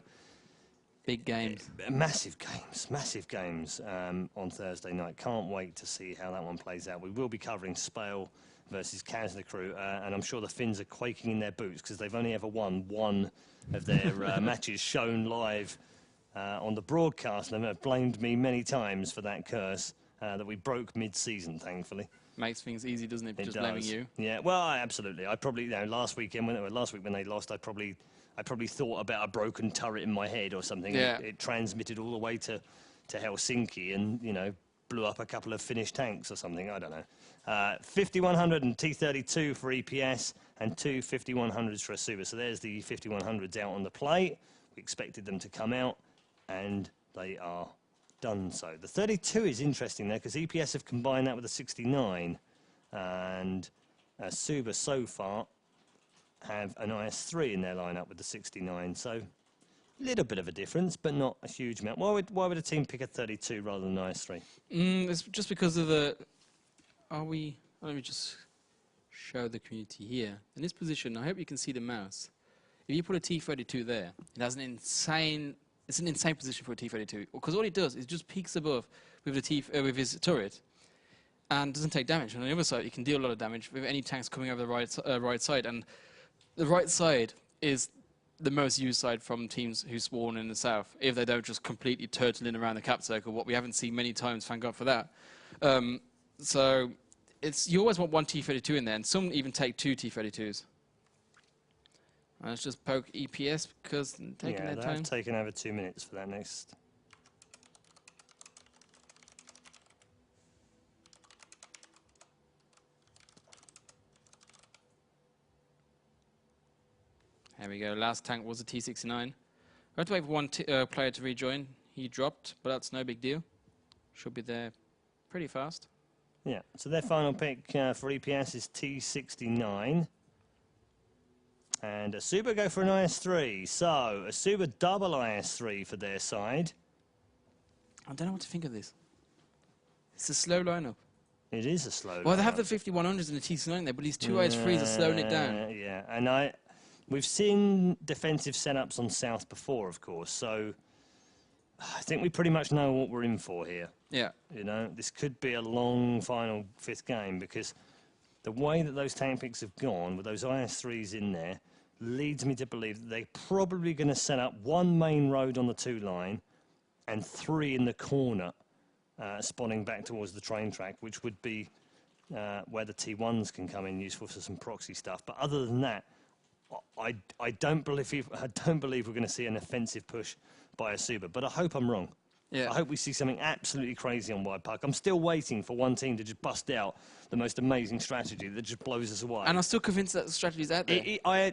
[SPEAKER 2] Big games.
[SPEAKER 1] massive games on Thursday night. Can't wait to see how that one plays out. We will be covering Spale versus Kazna Crew, and I'm sure the Finns are quaking in their boots because they've only ever won one of their matches shown live on the broadcast, and have blamed me many times for that curse that we broke mid-season, thankfully.
[SPEAKER 2] Makes things easy, doesn't it?
[SPEAKER 1] It
[SPEAKER 2] Just
[SPEAKER 1] does.
[SPEAKER 2] blaming you.
[SPEAKER 1] Yeah, well, absolutely. I probably, last week when they lost, I probably thought about a broken turret in my head or something.
[SPEAKER 2] Yeah.
[SPEAKER 1] It transmitted all the way to Helsinki and, blew up a couple of Finnish tanks or something. I don't know. 5100 and T32 for EPS and 2 5100s for eSuba. So there's the 5100s out on the plate. We expected them to come out, and they are done so. The 32 is interesting there because EPS have combined that with a 69, and eSuba so far have an IS3 in their lineup with the 69. So a little bit of a difference, but not a huge amount. Why would a team pick a 32 rather than an IS3?
[SPEAKER 2] It's just because of the... Let me just show the community here. In this position, I hope you can see the mouse. If you put a T32 there, it has an insane... It's an insane position for a T32, because all it does is just peeks above with with his turret, and doesn't take damage. And on the other side, you can deal a lot of damage with any tanks coming over the right side. And the right side is the most used side from teams who spawn in the south, if they don't just completely turtle in around the cap circle, what we haven't seen many times, thank God for that. So you always want 1 T32 in there, and some even take 2 T32s. Let's just poke EPS because they're taking their time.
[SPEAKER 1] They've taken over 2 minutes for that next.
[SPEAKER 2] There we go. Last tank was a T69. We had to wait for one player to rejoin. He dropped, but that's no big deal. Should be there pretty fast.
[SPEAKER 1] Yeah, so their final pick for EPS is T69. And eSuba go for an IS3. So, eSuba double IS3 for their side.
[SPEAKER 2] I don't know what to think of this. It's a slow lineup.
[SPEAKER 1] It is a slow
[SPEAKER 2] Well, they have
[SPEAKER 1] lineup.
[SPEAKER 2] the 5100s and the T69 there, but these 2 IS3s are slowing it down.
[SPEAKER 1] Yeah, and we've seen defensive setups on South before, of course, so I think we pretty much know what we're in for here.
[SPEAKER 2] Yeah.
[SPEAKER 1] This could be a long final 5th game, because the way that those tank picks have gone, with those IS3s in there, leads me to believe that they're probably going to set up 1 main road on the 2 line and 3 in the corner, spawning back towards the train track, which would be where the T1s can come in useful for some proxy stuff. But other than that, I don't believe we're going to see an offensive push by eSuba, but I hope I'm wrong.
[SPEAKER 2] Yeah.
[SPEAKER 1] I hope we see something absolutely crazy on Wide Puck. I'm still waiting for one team to just bust out the most amazing strategy that just blows us away.
[SPEAKER 2] And I'm still convinced that the strategy's out there.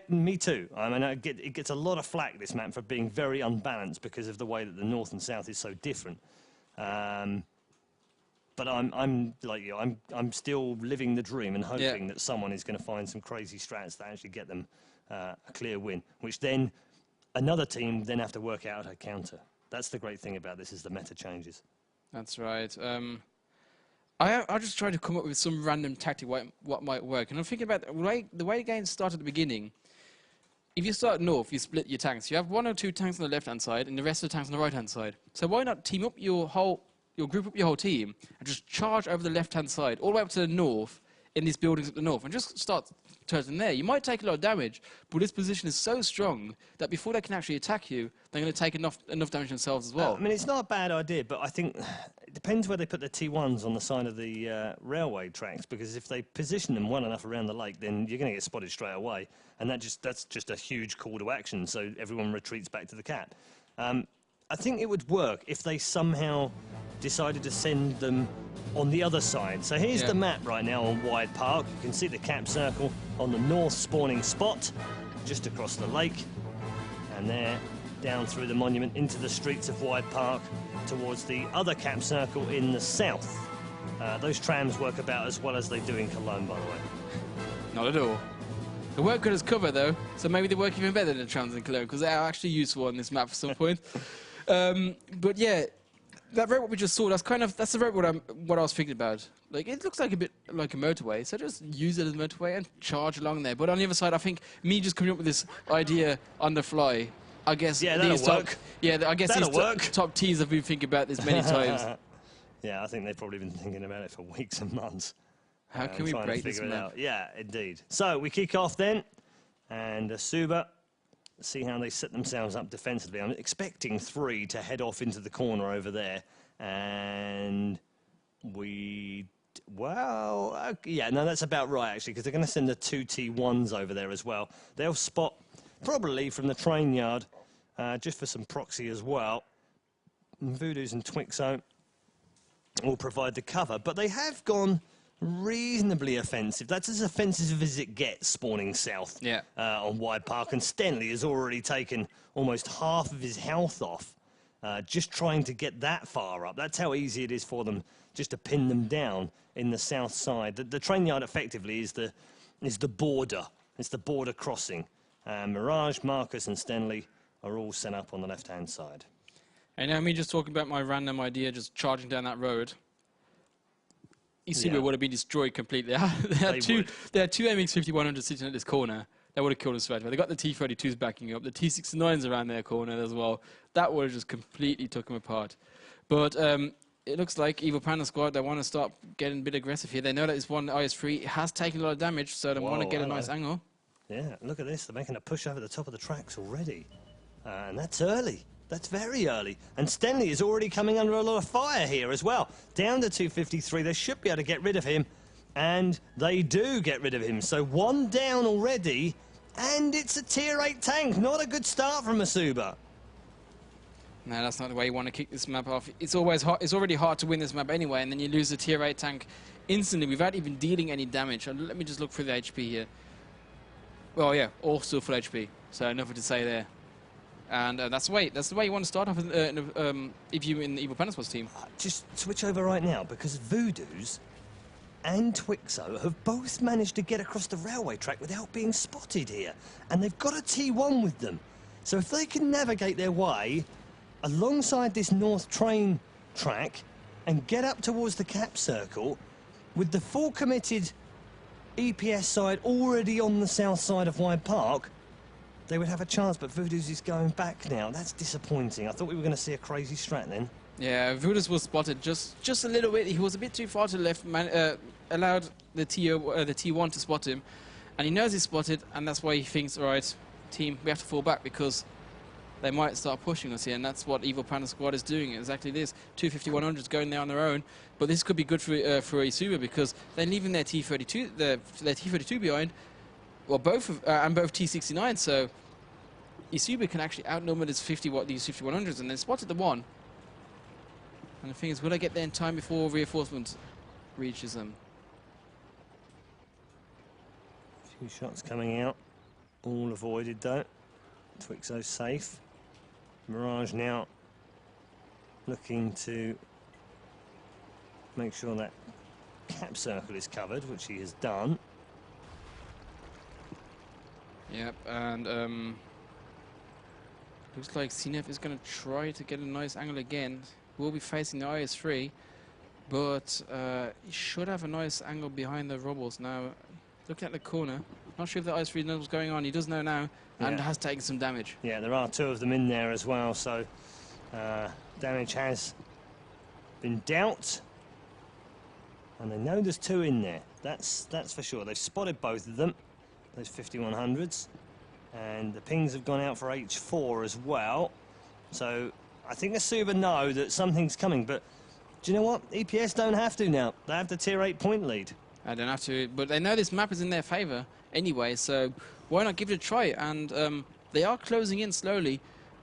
[SPEAKER 1] Me too. I mean, it gets a lot of flack, this map, for being very unbalanced because of the way that the north and south is so different. But I'm like you. I'm still living the dream and hoping that someone is going to find some crazy strats that actually get them a clear win, which then another team then have to work out how to counter. That's the great thing about this, is the meta changes.
[SPEAKER 2] That's right. I just tried to come up with some random tactic what might work, and I'm thinking about the way the game started at the beginning. if you start north, you split your tanks. You have 1 or 2 tanks on the left-hand side, and the rest of the tanks on the right-hand side. So why not team up your group up your whole team, and just charge over the left-hand side, all the way up to the north, in these buildings at the north, and just start turning there. You might take a lot of damage, but this position is so strong that before they can actually attack you, they're going to take enough damage themselves as well.
[SPEAKER 1] I mean, it's not a bad idea, but I think it depends where they put the T1s on the side of the railway tracks, because if they position them well enough around the lake, then you're going to get spotted straight away, and that's just a huge call to action, so everyone retreats back to the cap. I think it would work if they somehow decided to send them on the other side. So here's the map right now on Wide Park. You can see the cap circle on the north spawning spot, just across the lake, and there, down through the monument into the streets of Wide Park towards the other cap circle in the south. Those trams work about as well as they do in Cologne, by the way.
[SPEAKER 2] Not at all. They work good as cover, though, so maybe they work even better than the trams in Cologne, because they are actually useful on this map at some point. But yeah, that road what we just saw, that's the road what I was thinking about. Like, it looks like a bit like a motorway, so just use it as a motorway and charge along there. But on the other side, I think me just coming up with this idea on the fly, I guess
[SPEAKER 1] that'll work.
[SPEAKER 2] I guess these top teams have been thinking about this many times.
[SPEAKER 1] Yeah, I think they've probably been thinking about it for weeks and months.
[SPEAKER 2] How can we break this map?
[SPEAKER 1] Yeah, indeed. So we kick off then, and eSuba, see how they set themselves up defensively. I'm expecting 3 to head off into the corner over there, and that's about right, actually, because they're going to send the 2 T1s over there as well. They'll spot, probably from the train yard, just for some proxy as well. And Voodoos and Twixo will provide the cover, but they have gone reasonably offensive. That's as offensive as it gets, spawning south on Wide Park. And Stenley has already taken almost half of his health off, just trying to get that far up. That's how easy it is for them just to pin them down in the south side. The train yard effectively is the border. It's the border crossing. Mirage, Marcus and Stenley are all set up on the left-hand side.
[SPEAKER 2] And now me just talking about my random idea, just charging down that road. eSuba would have been destroyed completely. They had two MX-5100s sitting at this corner. That would have killed us straight away. They got the T-32s backing up. The T-69s around their corner as well. That would have just completely took them apart. But it looks like Evil Panda squad, they want to start getting a bit aggressive here. They know that this one IS-3 has taken a lot of damage, so they want to get a nice angle. Yeah,
[SPEAKER 1] look at this. They're making a push over the top of the tracks already. And that's early. That's very early. And Stenley is already coming under a lot of fire here as well. Down to 253. They should be able to get rid of him. And they do get rid of him. So 1 down already. And it's a tier 8 tank. Not a good start from eSuba.
[SPEAKER 2] No, that's not the way you want to kick this map off. It's always hard. It's already hard to win this map anyway. And then you lose a tier 8 tank instantly without even dealing any damage. Let me just look through the HP here. Well, yeah, all still full HP. So nothing to say there. And that's the way you want to start off if you're in the Evil Panda team.
[SPEAKER 1] Just switch over right now, because Voodoos and Twixo have both managed to get across the railway track without being spotted here. And they've got a T1 with them. So if they can navigate their way alongside this north train track and get up towards the cap circle, with the full committed EPS side already on the south side of Wide Park, they would have a chance, but Voodoos is going back now. That's disappointing. I thought we were going to see a crazy strat then. Yeah,
[SPEAKER 2] Voodoos was spotted just a little bit. He was a bit too far to the left, allowed the T1 to spot him. And he knows he's spotted, and that's why he thinks, all right, team, we have to fall back because they might start pushing us here. And that's what Evil Panda squad is doing, exactly this. 25100s going there on their own. But this could be good for eSuba because they're leaving their T32, their T32 behind. Well, both T69, so eSuba can actually outnumber these 5100s, and they spotted the one. And the thing is, will they get there in time before reinforcement reaches them?
[SPEAKER 1] A few shots coming out, all avoided though. Twixo's safe. Mirage now looking to make sure that cap circle is covered, which he has done.
[SPEAKER 2] Yep, and looks like CNF is going to try to get a nice angle again. We'll be facing the IS-3, but he should have a nice angle behind the rubbles. Now, look at the corner. Not sure if the Ice Freeze knows what's going on. He does know now, and has taken some damage.
[SPEAKER 1] Yeah, there are 2 of them in there as well, so damage has been dealt. And they know there's 2 in there. That's for sure. They've spotted both of them, those 5100s. And the pings have gone out for H4 as well. So I think eSuba know that something's coming, but do you know what? EPS don't have to now. They have the tier 8 point lead.
[SPEAKER 2] I don't have to, but they know this map is in their favour anyway, so why not give it a try? And they are closing in slowly.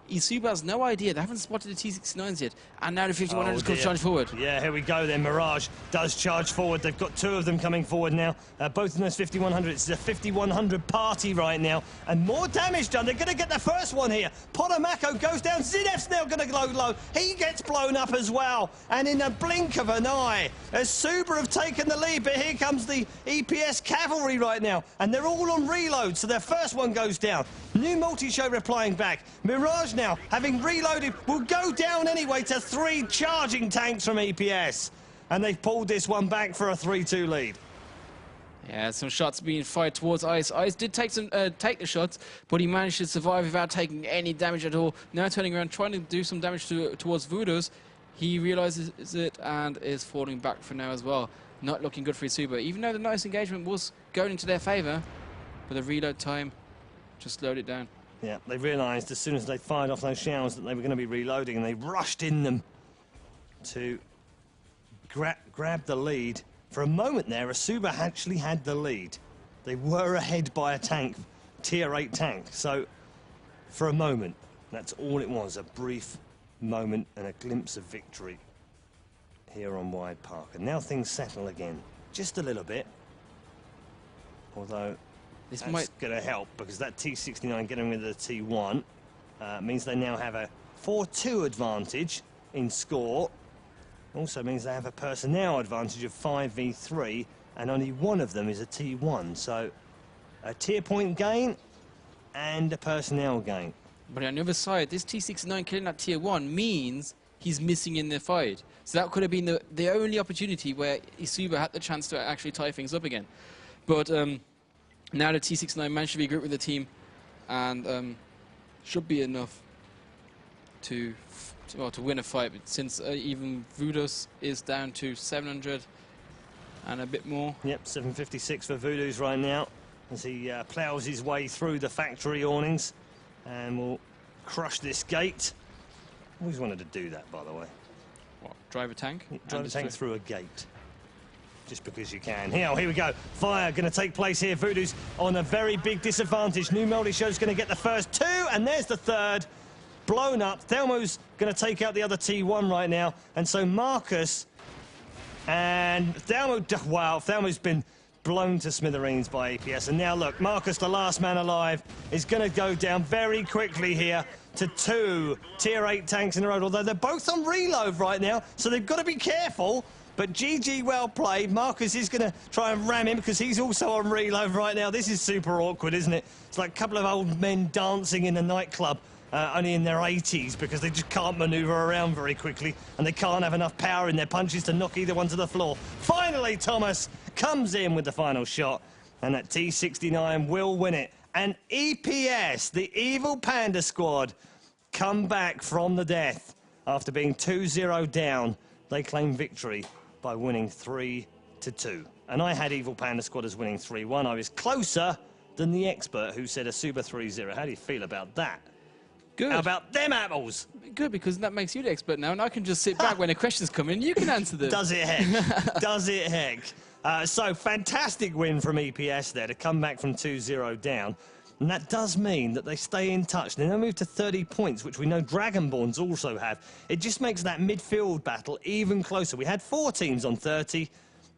[SPEAKER 2] eSuba has no idea. They haven't spotted the T69s yet. And now the 5100s could charge forward.
[SPEAKER 1] Yeah, here we go then. Mirage does charge forward. They've got 2 of them coming forward now. Both of those 5100s. It's a 5100 party right now. And more damage done. They're going to get the first one here. Potomako goes down. Zinev's now going to go low. He gets blown up as well. And in a blink of an eye, eSuba have taken the lead. But here comes the EPS cavalry right now. And they're all on reload. So their first one goes down. New multi-show replying back. Mirage now, having reloaded, will go down anyway to 3 charging tanks from EPS. And they've pulled this one back for a 3-2 lead.
[SPEAKER 2] Yeah, some shots being fired towards Ice. Ice did take the shots, but he managed to survive without taking any damage at all. Now turning around, trying to do some damage towards Voodoo's. He realizes it and is falling back for now as well. Not looking good for eSuba, even though the nice engagement was going into their favor. But the reload time just slowed it down.
[SPEAKER 1] Yeah, they realised as soon as they fired off those shells that they were going to be reloading, and they rushed in them to grab the lead. For a moment there, eSuba actually had the lead. They were ahead by a tank, tier 8 tank. So, for a moment, that's all it was, a brief moment and a glimpse of victory here on Wide Park. And now things settle again, just a little bit. Although
[SPEAKER 2] this
[SPEAKER 1] that's going to help, because that T69 getting rid of the T1 means they now have a 4-2 advantage in score. Also means they have a personnel advantage of 5v3, and only one of them is a T1. So a tier point gain and a personnel gain.
[SPEAKER 2] But on the other side, this T69 killing that tier 1 means he's missing in the fight. So that could have been the only opportunity where eSuba had the chance to actually tie things up again. But now the T69 managed to regroup with the team, and should be enough to win a fight. But since even Voodoo's is down to 700 and a bit more. Yep, 756 for Voodoo's right now as he ploughs his way through the factory awnings and will crush this gate. Always wanted to do that, by the way. What, drive a tank?
[SPEAKER 1] Drive a tank through a gate. Just because you can. Here we go. Fire going to take place here. Voodoo's on a very big disadvantage. New Melody Show's going to get the first 2, and there's the third. Blown up. Thelmo's going to take out the other T1 right now. And so Marcus and Thelmo, wow, Thelmo's been blown to smithereens by EPS. And now look, Marcus, the last man alive, is going to go down very quickly here to 2 tier 8 tanks in a row. Although they're both on reload right now, so they've got to be careful. But GG, well played. Marcus is going to try and ram him because he's also on reload right now. This is super awkward, isn't it? It's like a couple of old men dancing in a nightclub, only in their 80s, because they just can't manoeuvre around very quickly and they can't have enough power in their punches to knock either one to the floor. Finally, Thomas comes in with the final shot, and that T69 will win it. And EPS, the evil Panda squad, come back from the death after being 2-0 down. They claim victory by winning 3-2. And I had Evil Panda Squad as winning 3-1. I was closer than the expert who said eSuba 3-0. How do you feel about that?
[SPEAKER 2] Good.
[SPEAKER 1] How about them apples?
[SPEAKER 2] Good, because that makes you the expert now, and I can just sit back when the questions come in, you can answer them.
[SPEAKER 1] Does it heck? Does it heck? So fantastic win from EPS there to come back from 2-0 down. And that does mean that they stay in touch. They now move to 30 points, which we know Dragonborns also have. It just makes that midfield battle even closer. We had 4 teams on 30.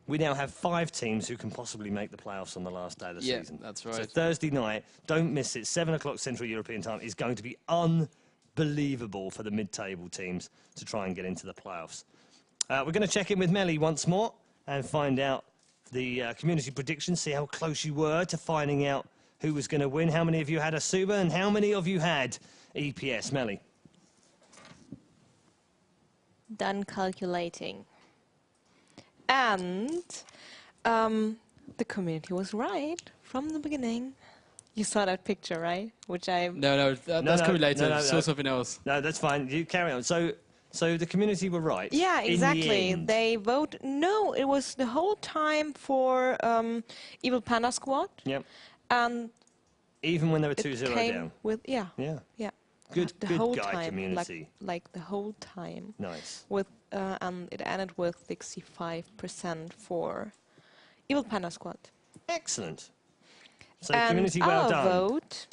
[SPEAKER 1] We now have 5 teams who can possibly make the playoffs on the last day of the season.
[SPEAKER 2] Yeah, that's right.
[SPEAKER 1] So Thursday night, don't miss it, 7 o'clock Central European time, is going to be unbelievable for the mid-table teams to try and get into the playoffs. We're going to check in with Melly once more and find out the community predictions, see how close you were to finding out who was going to win. How many of you had eSuba and how many of you had EPS? Melly?
[SPEAKER 3] Done calculating. And The community was right from the beginning. You saw that picture, right? Which I...
[SPEAKER 2] No, that's coming later. Saw something else.
[SPEAKER 1] No, that's fine. You carry on. So the community were right.
[SPEAKER 3] Yeah, exactly.
[SPEAKER 1] In the end.
[SPEAKER 3] They vote. No, it was the whole time for Evil Panda Squad.
[SPEAKER 1] Yep.
[SPEAKER 3] And
[SPEAKER 1] even when they were
[SPEAKER 3] it
[SPEAKER 1] 2-0
[SPEAKER 3] came
[SPEAKER 1] down.
[SPEAKER 3] with
[SPEAKER 1] Yeah.
[SPEAKER 3] the
[SPEAKER 1] Good
[SPEAKER 3] whole
[SPEAKER 1] guy
[SPEAKER 3] time,
[SPEAKER 1] community.
[SPEAKER 3] like the whole time.
[SPEAKER 1] Nice.
[SPEAKER 3] With and it ended with 65% for Evil Panda Squad.
[SPEAKER 1] Excellent. So
[SPEAKER 3] And
[SPEAKER 1] community, well
[SPEAKER 3] our
[SPEAKER 1] done.
[SPEAKER 3] vote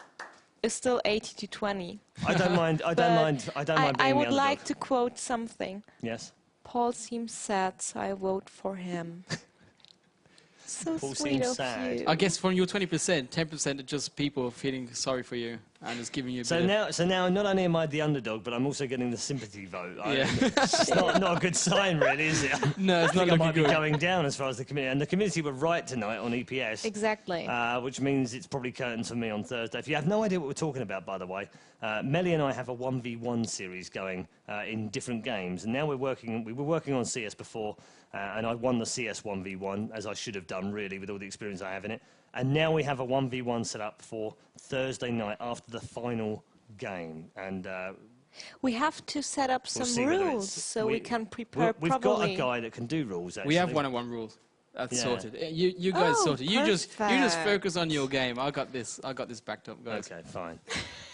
[SPEAKER 3] is still 80-20.
[SPEAKER 1] I don't mind. I don't mind. I don't mind being
[SPEAKER 3] I
[SPEAKER 1] the
[SPEAKER 3] would
[SPEAKER 1] underdog.
[SPEAKER 3] like to quote something.
[SPEAKER 1] Yes.
[SPEAKER 3] Paul seems sad, so I vote for him. So
[SPEAKER 1] Paul
[SPEAKER 3] sweet
[SPEAKER 1] seems
[SPEAKER 3] of
[SPEAKER 1] sad.
[SPEAKER 3] you.
[SPEAKER 2] I guess from your 20%, 10% are just people feeling sorry for you and just giving you a bit
[SPEAKER 1] So now, not only am I the underdog, but I'm also getting the sympathy vote.
[SPEAKER 2] Yeah.
[SPEAKER 1] It's not a good sign, really, is it?
[SPEAKER 2] No, it's
[SPEAKER 1] I
[SPEAKER 2] not
[SPEAKER 1] think I might
[SPEAKER 2] looking
[SPEAKER 1] be
[SPEAKER 2] good.
[SPEAKER 1] going down as far as the community. And the community were right tonight on EPS.
[SPEAKER 3] Exactly.
[SPEAKER 1] Which means it's probably curtains for me on Thursday. If you have no idea what we're talking about, by the way, Melly and I have a 1v1 series going in different games. And now we were working on CS before, and I won the CS 1v1, as I should have done, really, with all the experience I have in it. And now we have a 1v1 set up for Thursday night after the final game. And
[SPEAKER 3] we have to set up
[SPEAKER 1] we'll
[SPEAKER 3] some
[SPEAKER 1] see whether
[SPEAKER 3] rules
[SPEAKER 1] it's-
[SPEAKER 3] so we can prepare
[SPEAKER 1] we've
[SPEAKER 3] properly.
[SPEAKER 1] got a guy that can do rules, actually.
[SPEAKER 2] We have 1-on-1 rules. That's
[SPEAKER 1] Yeah.
[SPEAKER 2] sorted. You guys
[SPEAKER 3] Oh,
[SPEAKER 2] sorted. You just
[SPEAKER 3] perfect.
[SPEAKER 2] focus on your game. I got this backed up, guys.
[SPEAKER 1] Okay, fine.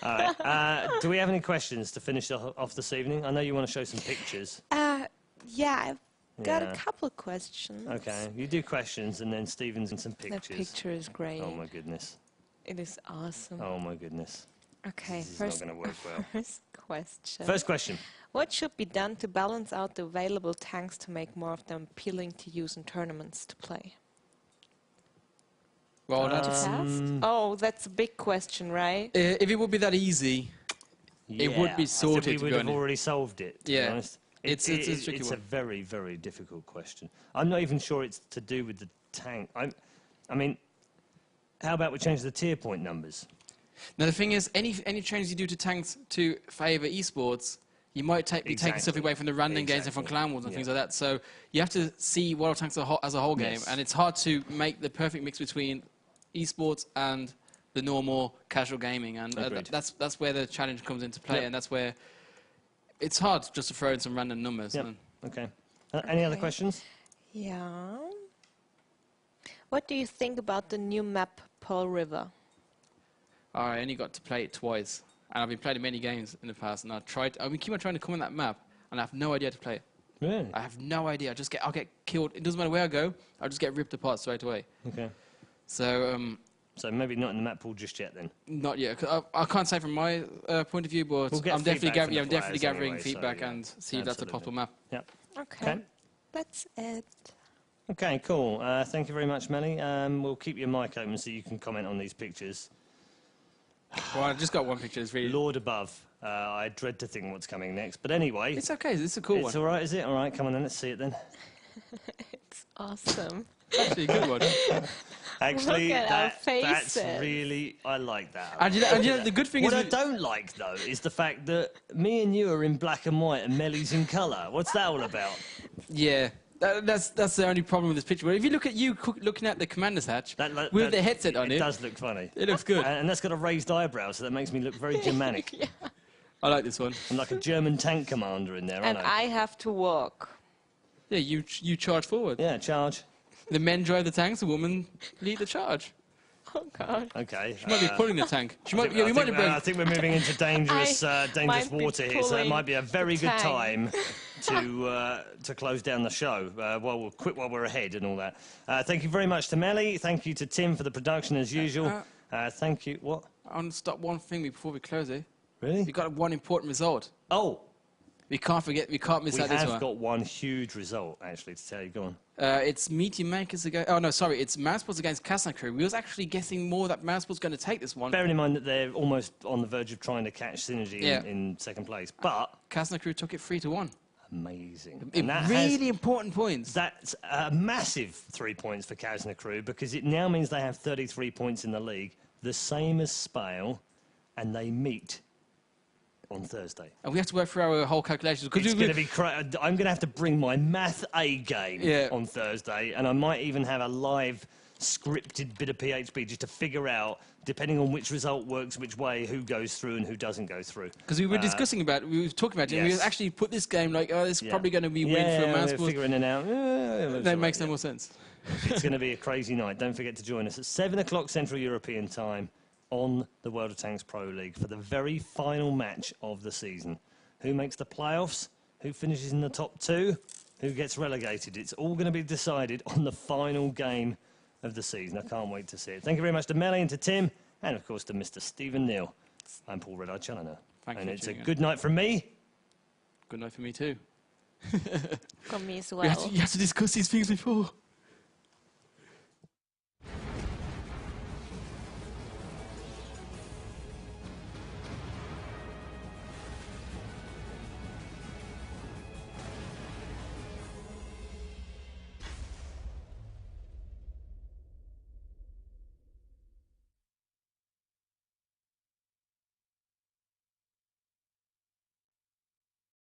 [SPEAKER 1] All right. Do we have any questions to finish off this evening? I know you want to show some pictures.
[SPEAKER 3] Yeah, I've got
[SPEAKER 1] Yeah.
[SPEAKER 3] a couple of questions.
[SPEAKER 1] Okay, you do questions and then Stephen's and some
[SPEAKER 3] The
[SPEAKER 1] pictures.
[SPEAKER 3] picture is great.
[SPEAKER 1] Oh my goodness.
[SPEAKER 3] It is awesome.
[SPEAKER 1] Oh my goodness.
[SPEAKER 3] Okay,
[SPEAKER 1] This is
[SPEAKER 3] first,
[SPEAKER 1] not going to work well.
[SPEAKER 3] first question.
[SPEAKER 1] First question.
[SPEAKER 3] What should be done to balance out the available tanks to make more of them appealing to use in tournaments to play?
[SPEAKER 2] Well,
[SPEAKER 3] Oh, that's a big question, right?
[SPEAKER 2] if it would be that easy, it would be
[SPEAKER 1] I
[SPEAKER 2] sorted,
[SPEAKER 1] think
[SPEAKER 2] to
[SPEAKER 1] we
[SPEAKER 2] be
[SPEAKER 1] would have
[SPEAKER 2] honest.
[SPEAKER 1] already solved it, to be
[SPEAKER 2] Yeah.
[SPEAKER 1] honest.
[SPEAKER 2] It's a tricky
[SPEAKER 1] It's
[SPEAKER 2] one.
[SPEAKER 1] a very, very difficult question. I'm not even sure it's to do with the tank. I mean, how about we change the tier point numbers?
[SPEAKER 2] Now the thing is, any changes you do to tanks to favour esports, you might be taking stuff away from the random games and from clan wars and things like that. So you have to see World of Tanks as a whole game,
[SPEAKER 1] Yes.
[SPEAKER 2] and it's hard to make the perfect mix between esports and the normal casual gaming, and
[SPEAKER 1] Agreed.
[SPEAKER 2] that's where the challenge comes into play,
[SPEAKER 1] Yep.
[SPEAKER 2] and that's where it's hard just to throw in some random numbers.
[SPEAKER 1] Yep.
[SPEAKER 2] And
[SPEAKER 1] Okay. Any other
[SPEAKER 3] Okay.
[SPEAKER 1] questions?
[SPEAKER 3] Yeah. What do you think about the new map, Pearl River?
[SPEAKER 2] I only got to play it twice, and I've been playing many games in the past, and I've been keep on trying to come on that map, and I have no idea how to play it.
[SPEAKER 1] Really?
[SPEAKER 2] I have no idea. I'll get killed. It doesn't matter where I go. I'll just get ripped apart straight away.
[SPEAKER 1] Okay.
[SPEAKER 2] So
[SPEAKER 1] So maybe not in the map pool just yet then.
[SPEAKER 2] not yet. 'Cause I can't say from my point of view, but
[SPEAKER 1] We'll get
[SPEAKER 2] I'm definitely
[SPEAKER 1] feedback from the
[SPEAKER 2] I'm definitely
[SPEAKER 1] players
[SPEAKER 2] gathering
[SPEAKER 1] anyway, so
[SPEAKER 2] feedback
[SPEAKER 1] yeah,
[SPEAKER 2] and see if that's a
[SPEAKER 1] absolutely.
[SPEAKER 2] proper map.
[SPEAKER 1] Yep.
[SPEAKER 3] Okay.
[SPEAKER 1] Okay.
[SPEAKER 3] That's it.
[SPEAKER 1] Okay, cool. Thank you very much, Melly. We'll keep your mic open so you can comment on these pictures.
[SPEAKER 2] Well, I just got one picture. It's really.
[SPEAKER 1] Lord above. I dread to think what's coming next. But anyway,
[SPEAKER 2] It's okay. It's a cool
[SPEAKER 1] it's
[SPEAKER 2] one.
[SPEAKER 1] all right, is it? All right, come on then, let's see it then.
[SPEAKER 3] It's awesome.
[SPEAKER 2] Actually, a good one.
[SPEAKER 1] Actually,
[SPEAKER 3] Look at our
[SPEAKER 1] that's
[SPEAKER 3] faces.
[SPEAKER 1] really, I like that.
[SPEAKER 2] And you know the good thing
[SPEAKER 1] What
[SPEAKER 2] is,
[SPEAKER 1] I don't like, though, is the fact that me and you are in black and white and Melly's in colour. What's that all about?
[SPEAKER 2] yeah. That's the only problem with this picture. But if you look at you looking at the commander's hatch with the headset on
[SPEAKER 1] it
[SPEAKER 2] it,
[SPEAKER 1] does look funny.
[SPEAKER 2] it looks good.
[SPEAKER 1] And that's got a raised eyebrow, so that makes me look very Germanic.
[SPEAKER 3] Yeah.
[SPEAKER 2] I like this one.
[SPEAKER 1] I'm like a German tank commander in there,
[SPEAKER 3] And
[SPEAKER 1] aren't I?
[SPEAKER 3] I have to walk.
[SPEAKER 2] Yeah, you charge forward.
[SPEAKER 1] Yeah, charge.
[SPEAKER 2] The men drive the tanks, the women lead the charge.
[SPEAKER 3] Oh, God.
[SPEAKER 1] Okay.
[SPEAKER 2] She might be pulling the tank. She might. Yeah, we might have
[SPEAKER 1] I
[SPEAKER 2] been.
[SPEAKER 1] think we're moving into dangerous
[SPEAKER 3] might be
[SPEAKER 1] water here, so it
[SPEAKER 3] pulling
[SPEAKER 1] might be a very
[SPEAKER 3] the
[SPEAKER 1] good
[SPEAKER 3] tank.
[SPEAKER 1] time to close down the show while we'll quit while we're ahead and all that. Thank you very much to Melly. Thank you to Tim for the production as usual. Thank you. What?
[SPEAKER 2] I want to stop one thing before we close it.
[SPEAKER 1] Really?
[SPEAKER 2] We got one important result.
[SPEAKER 1] Oh,
[SPEAKER 2] We can't forget. We can't miss
[SPEAKER 1] we
[SPEAKER 2] out this
[SPEAKER 1] have
[SPEAKER 2] one.
[SPEAKER 1] got one huge result actually to tell you. Go on.
[SPEAKER 2] It's Meteor Makers against. Oh no, sorry. It's Mousesports against Casna Crew. We was actually guessing more that Mousesports going to take this one.
[SPEAKER 1] Bearing in mind that they're almost on the verge of trying to catch Synergy
[SPEAKER 2] Yeah.
[SPEAKER 1] in second place, but
[SPEAKER 2] Casna Crew took it 3-1.
[SPEAKER 1] amazing.
[SPEAKER 2] It
[SPEAKER 1] And that has-
[SPEAKER 2] really important points.
[SPEAKER 1] That's a massive 3 points for Casna Crew because it now means they have 33 points in the league, the same as Spale, and they meet on Thursday.
[SPEAKER 2] And we have to work through our whole calculations.
[SPEAKER 1] It's going to be I'm going to have to bring my math A game
[SPEAKER 2] Yeah.
[SPEAKER 1] on Thursday, and I might even have a live scripted bit of PHP just to figure out, depending on which result works which way, who goes through and who doesn't go through.
[SPEAKER 2] Because we were discussing about, we were talking about it, and we actually put this game like, oh, this is probably going to be win for a mouse.
[SPEAKER 1] We're figuring it out.
[SPEAKER 2] That makes no more sense.
[SPEAKER 1] It's going to be a crazy night. Don't forget to join us at 7 o'clock Central European time on the World of Tanks Pro League for the very final match of the season. Who makes the playoffs? Who finishes in the top 2? Who gets relegated? It's all going to be decided on the final game of the season. I can't wait to see it. Thank you very much to Melly and to Tim, and of course to Mr. Stephen Neal. I'm Paul Red-Eye Challoner. And it's a good night from me.
[SPEAKER 2] Good night for me too.
[SPEAKER 3] From me as well.
[SPEAKER 2] You have to discuss these things before.